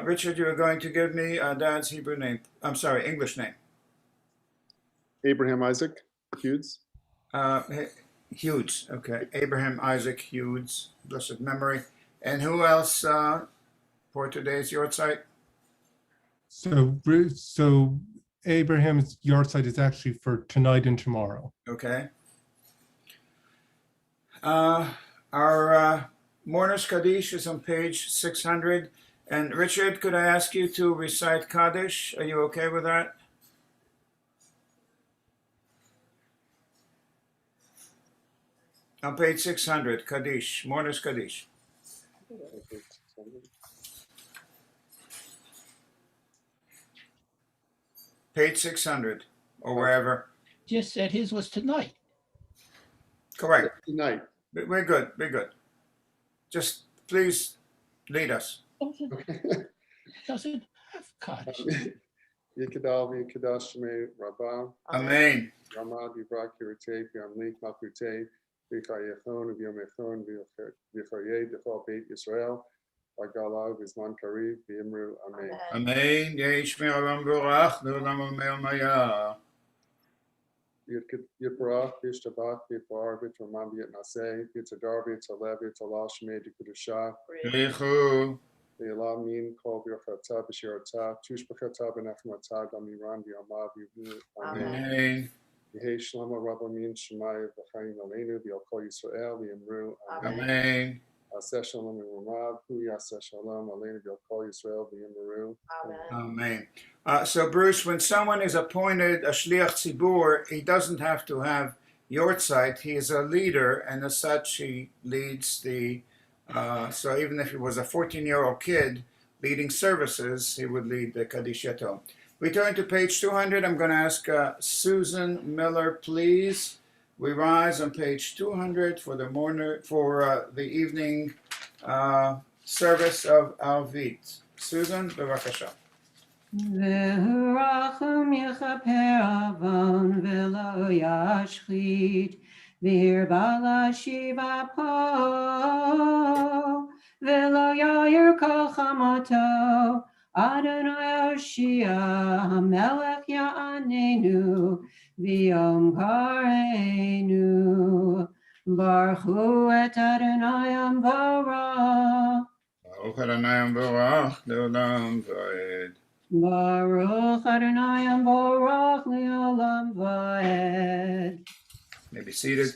Richard, you are going to give me Dad's Hebrew name. I'm sorry, English name. Abraham Isaac Hughes. Hughes, okay. Abraham Isaac Hughes, blessed memory. And who else for today's Yortzeit? So Abraham's Yortzeit is actually for tonight and tomorrow. Okay. Our Mourner's Kaddish is on page 600. And Richard, could I ask you to recite Kaddish? Are you okay with that? On page 600, Kaddish, Mourner's Kaddish. Page 600, or wherever. Just said his was tonight. Correct. Tonight. We're good. Just please lead us. Doesn't have Kaddish. Yikadal v'yikadash shmei Rabbah. Amen. Ramad v'yivrak yiratei v'yamlik malchutei v'chayechon v'yomechon v'yicharei d'chol Beit Yisrael v'galav v'zman kariv v'yimru Amen. Amen. Yehi shmei Olam v'orach le'olam amen maya. Yitbarach, Yishtabach, Yitbar, Yitramam, Yitnase, Yitzadar, Yitzalev, Yitzalal, Shemay, Yikudusha, Richu. Yilal Min, Kol Birchata, Bashirata, Tushbachata, Benachmata, Gamiran, Yamav, Amen. Amen. Yehi Shlama, Rabba Min, Shemai, V'chaim Aleinu, V'yalkol Yisrael, V'yamru, Amen. Amen. Aseh Shalom, V'yamrav, Hu Yaseh Shalom, Aleinu, V'yalkol Yisrael, V'yamru. Amen. So, Bruce, when someone is appointed a shliach tzibur, he doesn't have to have yortzeit. He is a leader, and as such, he leads the. So even if he was a 14-year-old kid leading services, he would lead the Kadishato. We turn to page 200. I'm going to ask Susan Miller, please. We rise on page 200 for the evening service of Alvit. Susan, bevakasha. V'hurachum yechaper avon v'lo yashchit v'hirba lashiva po v'lo yair kol chamoto Adonai Oshia Hamelech Ya'anenu v'yom karenu Baruch hu et Adonai Amvarah Baruch Adonai Barach Leolam Vaed. Baruch Adonai Baruch Leolam Vaed. May be seated.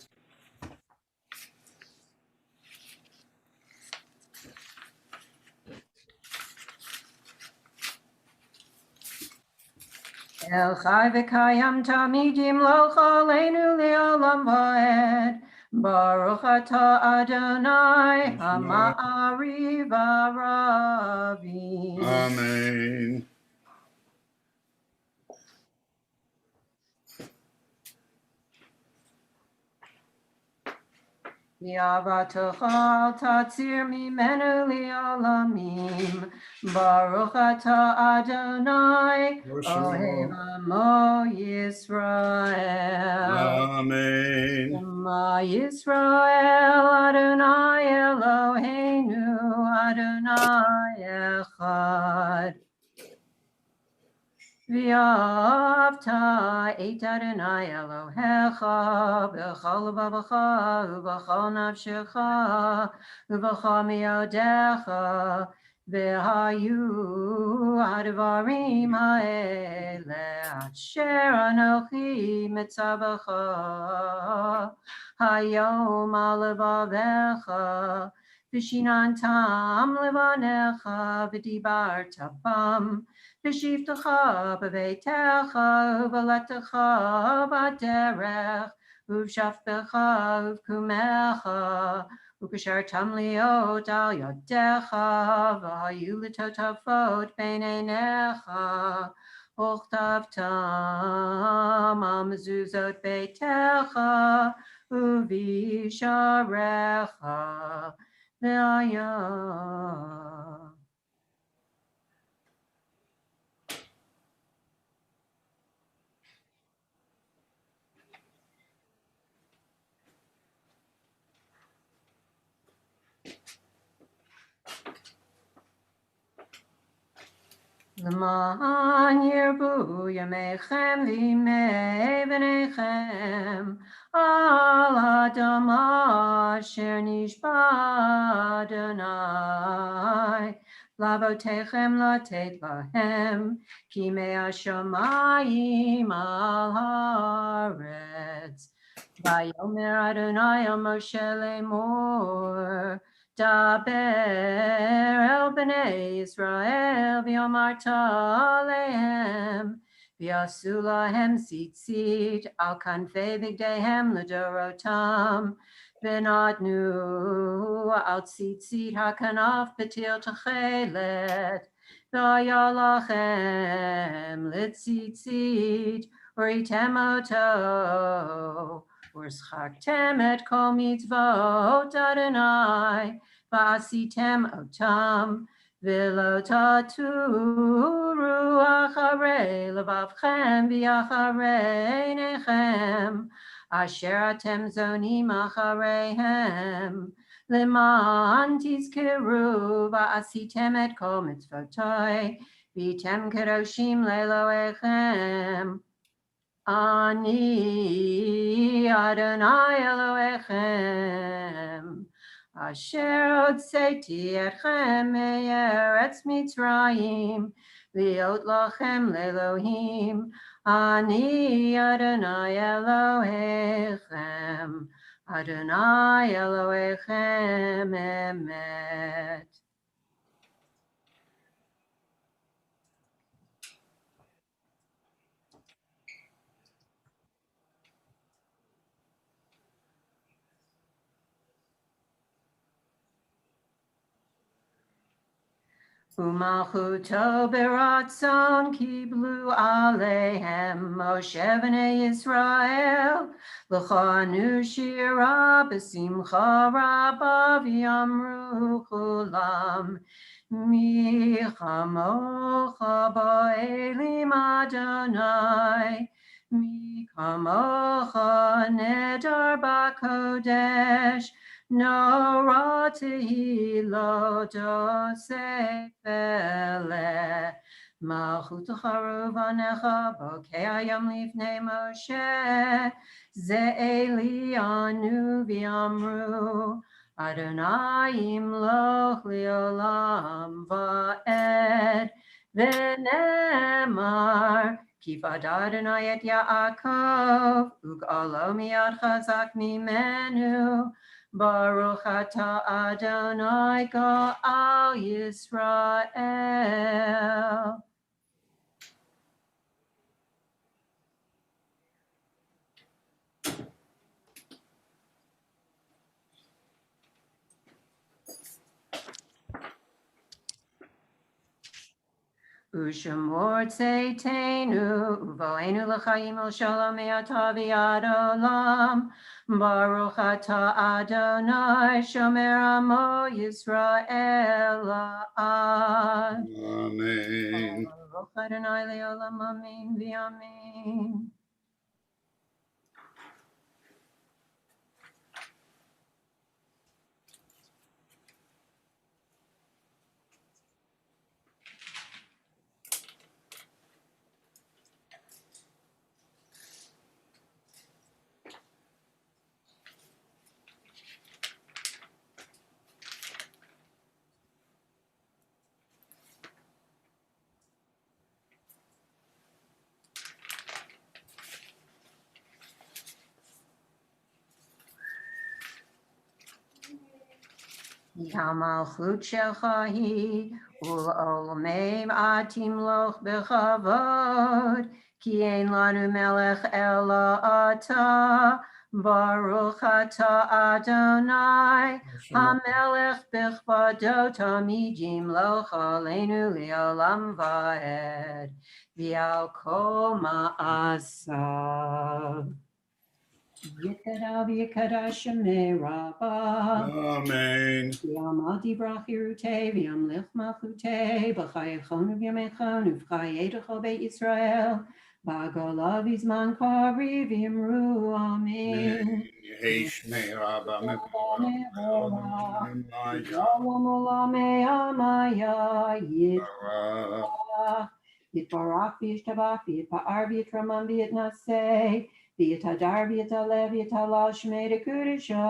El Chai V'Kayam Tamidim Lo Chaleinu Leolam Vaed. Baruch Atah Adonai Ha'ma'ari V'Aravi. Amen. Yavatochal tatzir mimenu li'olamim. Baruch atah Adonai, Ohev Amo Yisrael. Amen. Shema Yisrael, Adonai Eloheinu, Adonai Echad. V'yavta et Adonai Elohecha b'chol levavecha u'b'chol nafshecha u'b'chol miodecha v'hayu hadvarim ha'ele asher anochi mitzavecha hayom al levavecha v'shinantam levanecha v'dibarta bam V'shivtecha b'veitecha v'letecha b'derech uv'shavtecha uv'kumecha ukashartam liot al yodecha v'hayu l'totafot b'neinecha uchtavtam al mezuzot beitecha uv'isharecha v'ayah. L'man yirbu yamechem v'imei v'nechem al adama asher nishba Adonai lavotechem latet lahem ki mei hashamayim al haaretz vayomer Adonai al Moshe lemor Daber el b'nei Yisrael v'yomarta alehem v'yasu lahem tzitzit al kanfei bigdeihem l'dorotam v'natnu al tzitzit hakanaf b'til techelet v'aya lachem l'tzitzit uritem oto U'schaktem et kol mitzvot Adonai v'asitem otam v'lo taturu acharei levavchem v'acharei nechem asher atem zonim achareihem leman tizkiru v'asitem et kol mitzvotoi v'tem kedoshim le'elohechem Ani Adonai Elohechem, Asher Hotzeti Etchem Me'eretz Mitzrayim, Liot Lachem Le'Elohim. Ani Adonai Elohechem, Adonai Elohechem Emet. Umalchuto beratzon kiblu alehem Moshe b'nei Yisrael l'chanu shira b'simcha rabba v'yamru chulam mi chamocha ba'elim Adonai mi kamocha nedar b'kodesh no rati lo dosefele malchut charuv anecha bokei ayam lifnei Moshe ze elianu v'amru Adonai imloch liolam va'ed v'nemar Kifad Adonai et Yaakov ug'alo miyad chazak mimenu Baruch atah Adonai Go'al Yisrael. Ushamor tzeitenu, uvoenu l'chaim l'shalom me'ata v'yad olam. Baruch atah Adonai, shomer amo Yisrael la'ad. Amen. Baruch Adonai le'olam, amen v'amen. Yamalchut shelcha hi ul'olamim atim loch bechavod ki ein lanu melech ela ata baruch ata Adonai hamelech bechvado tamijim loch aleinu li'olam va'ed v'al kol ma'asav Yikara v'yikara shemei rabba Amen. V'yam dibrachirute, v'yam lich malchute, b'chayechon v'yamechon, uv'chayedecho beit Yisrael, b'agola v'zman kari v'yamru amen. Yehi shmei rabba mevorach Shalom olamei amaya, yitbarach v'yishtabach, v'yitpa'ar v'yitramam v'yitnaseh, v'yitadar v'yitalev v'yitalal shmei dekudesha.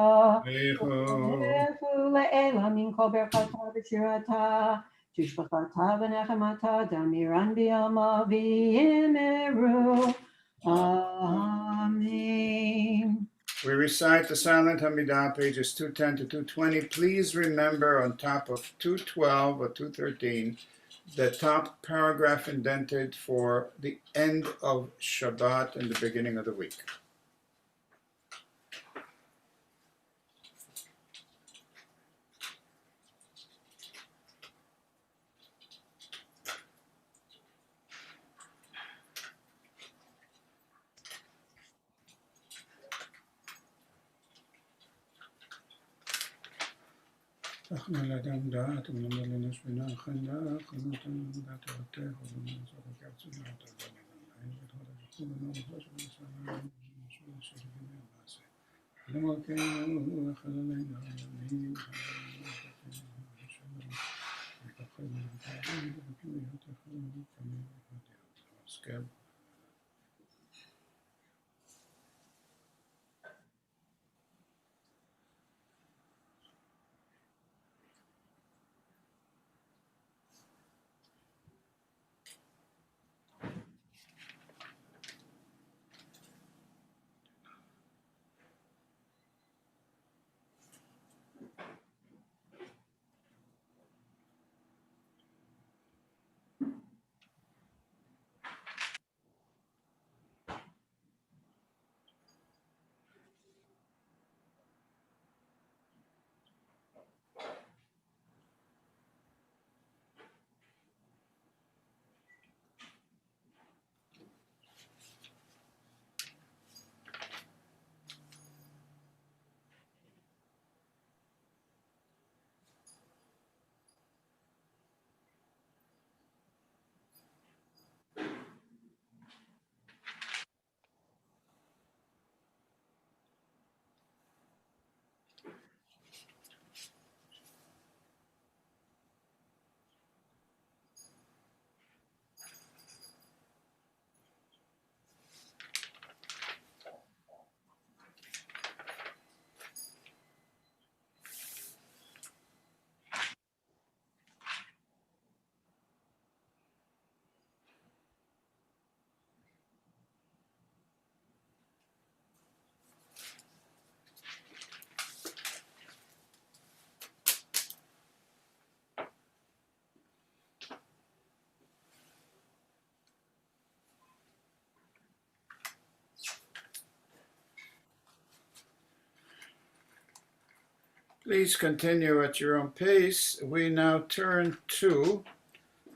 Le'ela min kol berchata v'shirata, tishbachata v'nechemata, damiran v'yama v'yimeru. Amen. We recite the silent Hamidah, pages 210 to 220. Please remember on top of 212 or 213, the top paragraph indented for the end of Shabbat and the beginning of the week. Please continue at your own pace. We now turn to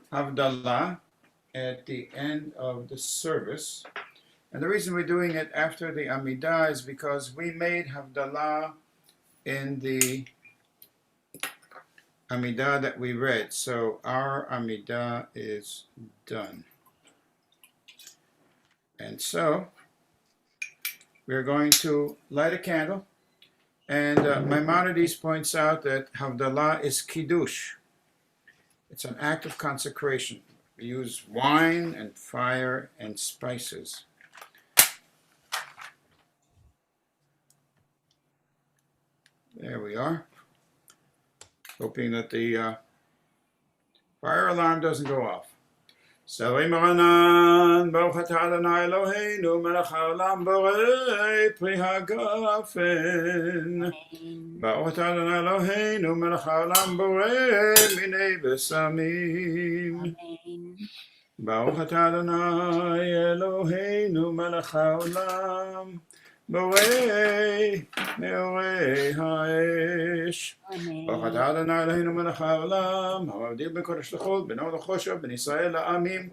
Havdalah at the end of the service. And the reason we're doing it after the Amidah is because we made Havdalah in the Amidah that we read. So our Amidah is done. And so we're going to light a candle. And Maimonides points out that Havdalah is Kiddush. It's an act of consecration. We use wine and fire and spices. There we are. Hoping that the fire alarm doesn't go off. Savei Maranan, Baruch atah Adonai Eloheinu, melech haolam borei pri hagafen. Baruch atah Adonai Eloheinu, melech haolam borei minei besamim. Baruch atah Adonai Eloheinu, melech haolam borei meorei haesh. ברוך אתה אדוני אלוהינו מלך העולם, המבדיל בין קודש לחול, בין אור לחושך, בין ישראל לעמים,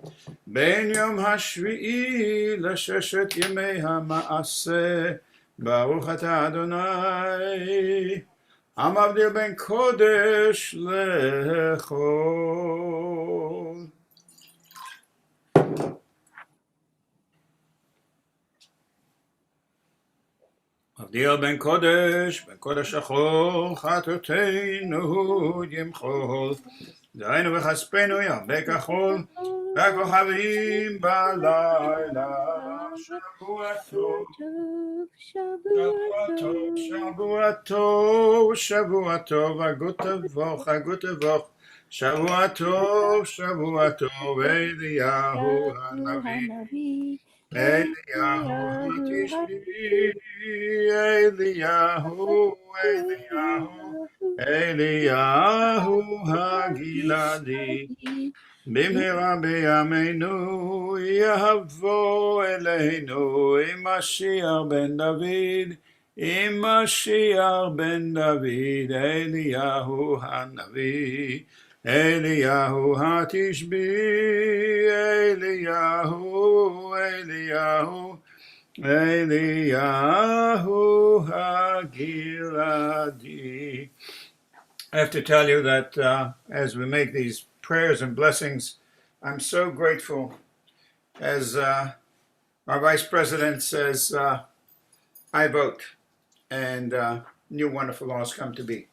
בין יום השביעי לששת ימי המעשה. ברוך אתה אדוני, המבדיל בין קודש לחול. מבדיל בין קודש לחול, חטאותינו ימחול. דהיינו וכספנו ירבה כחול, והכוכבים בלילה. שבוע טוב, שבוע טוב, שבוע טוב, הגות תבוך, הגות תבוך. שבוע טוב, אליהו הנביא. אליהו התשבי, אליהו הגלעדי. במהרה בימינו יבוא אלינו עם משיח בן דוד, עם משיח בן דוד, אליהו הנביא. אליהו התשבי, אליהו הגלעדי. I have to tell you that as we make these prayers and blessings, I'm so grateful. As our Vice President says, I vote, and new wonderful laws come to be.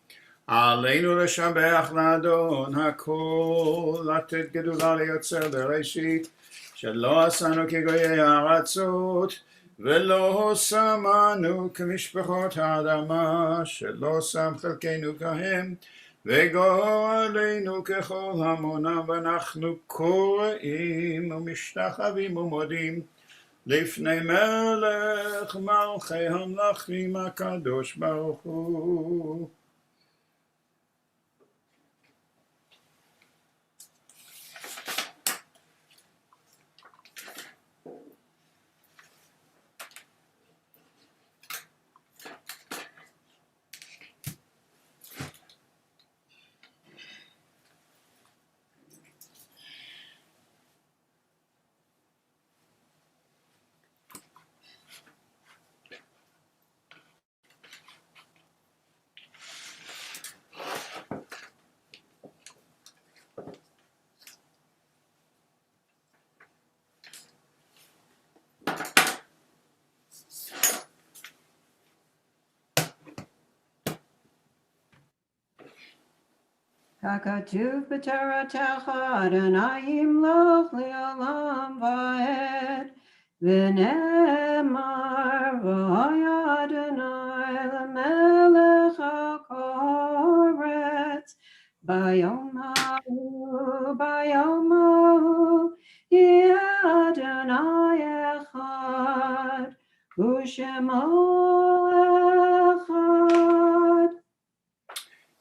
עלינו לשבח לאדון הכל, לתת גדולה ליוצר בראשית, שלא עשנו כגויי הארצות, ולא שמנו כמשפחות האדמה, שלא שם חלקנו כהם, וגואלנו ככל המונם, ואנחנו קוראים ומשתחווים ומודים לפני מלך מלכי המלכים הקדוש ברוך הוא. ככתוב בתורתך, אדוני ימלוך לעולם ועד, ונאמר, והיה אדוני למלך הארץ, ביום ההוא יהיה אדוני אחד, ושמו אחד.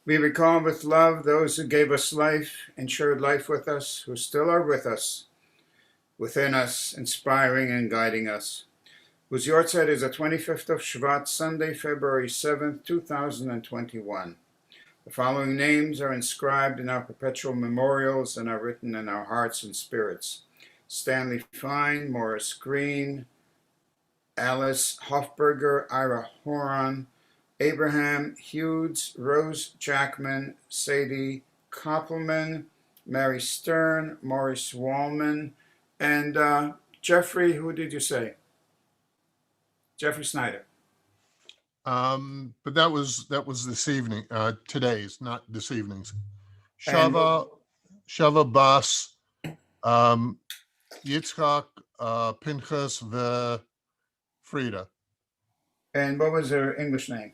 We recall with love those who gave us life and shared life with us, who still are with us, within us, inspiring and guiding us. Whose yortzeit is the 25th of Shvat, Sunday, February 7th, 2021. The following names are inscribed in our perpetual memorials and are written in our hearts and spirits. Stanley Fine, Morris Green, Alice Hofberger, Ira Horan, Abraham Hughes, Rose Jackman, Sadie Koppelman, Mary Stern, Maurice Wallman, and Jeffrey, who did you say? Jeffrey Snyder. But that was this evening, today's, not this evening's. And- Shava Bas, Yitzchak, Pinchas, Frida, And what was her English name?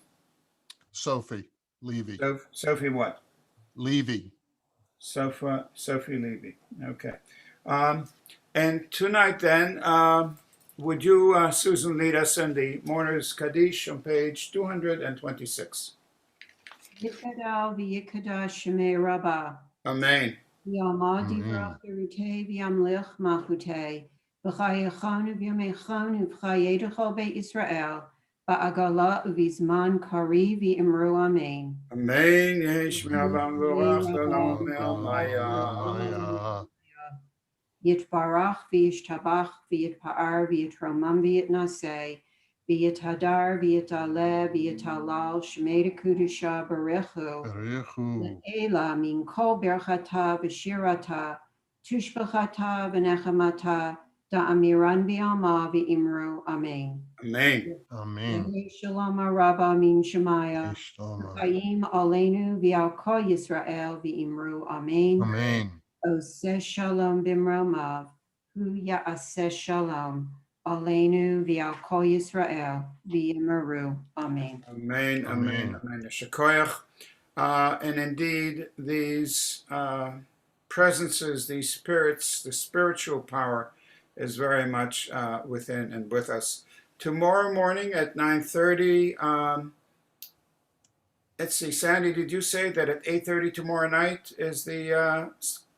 Sophie Levy, Sophie what? Levy. Sophie Levy. Okay. And tonight then, would you, Susan, lead us in the Mourner's Kaddish on page 226? Yikadal v'yikadash shemei rabbah. Amen. V'yamad Amen. yivrach berutei v'yamlich malchutei. V'chayechanu v'yamechanu v'chayedecho be'Yisrael. Ba'agala uvizman kari v'imru amen. Amen. Yehi shmei Avraham v'orach l'olam me'almaya. Maya. Yitbarach v'yishtabach v'yitpa'ar v'yitromam v'yitnaseh. V'yithadar v'yitale v'yitalal shmei kudusha barechu. Berechu. Ela min kol berchata v'shirata tushbachata v'nechamata da'amiran v'yama v'imru amen. Amen. Amen. Yehi Shalom Rabba min Shemaya. Ishtama. Chaim aleinu v'al kol Yisrael v'imru amen. Amen. Oseh shalom b'mromav. Hu ya'aseh shalom. Aleinu v'al kol Yisrael v'imru amen. Amen. Amen. Amen. Amen. Shekoyach. And indeed, these presences, these spirits, the spiritual power is very much within and with us. Tomorrow morning at 9:30, let's see, Sandy, did you say that at 8:30 tomorrow night is the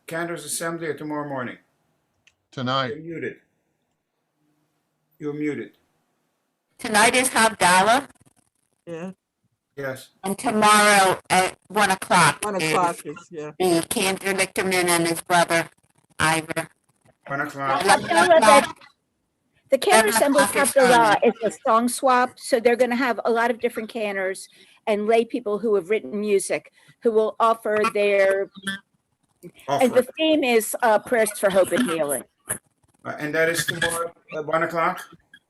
Cantor's Assembly, or tomorrow morning? Tonight. You're muted. You're muted. Tonight is Havdalah, Yeah, Yes. and tomorrow at 1 o'clock 1 is o'clock is, yeah. the Cantor Lichterman and his brother Ivor. 1 o'clock. The cantor assembly O'clock is Havdalah is a song swap, so they're going to have a lot of different cantors and lay people who have written music who will offer their, and the Offer. theme is prayers for hope and healing. And that is tomorrow at 1 o'clock?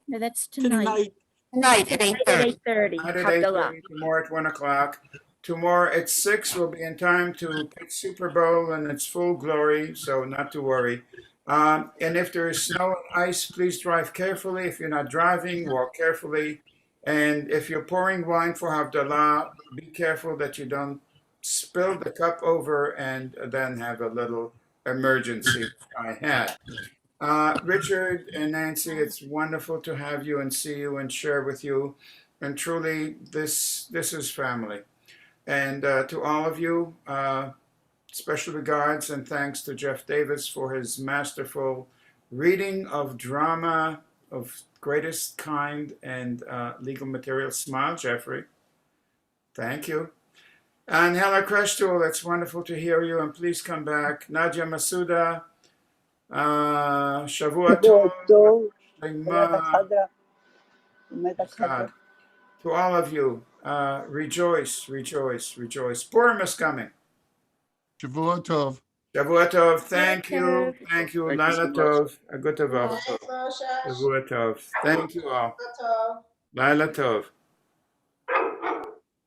No, that's tonight. Tonight, Tonight at Tonight at 8:30. 8:30, Tonight at Havdalah. 8:30, tomorrow at 1 o'clock. Tomorrow at 6, we'll be in time to pick Super Bowl in its full glory, so not to worry. And if there is snow and ice, please drive carefully. If you're not driving, walk carefully. And if you're pouring wine for Havdalah, be careful that you don't spill the cup over and then have a little emergency I had. Richard and Nancy, it's wonderful to have you and see you and share with you. And truly, this is family. And to all of you, special regards and thanks to Jeff Davis for his masterful reading of drama of greatest kind and legal material. Smile, Jeffrey. Thank you. And Hela Kreshtul, it's wonderful to hear you, and please come back. Nadia Masuda, Shavua Tov, Shema, God. To all of you, rejoice, rejoice, rejoice. Purim is coming. Shavua Tov. Shavua Tov, thank you, thank you. Thank you Laila so much. Tov, a good Tov. Shavua Tov, thank you all. Laila Tov.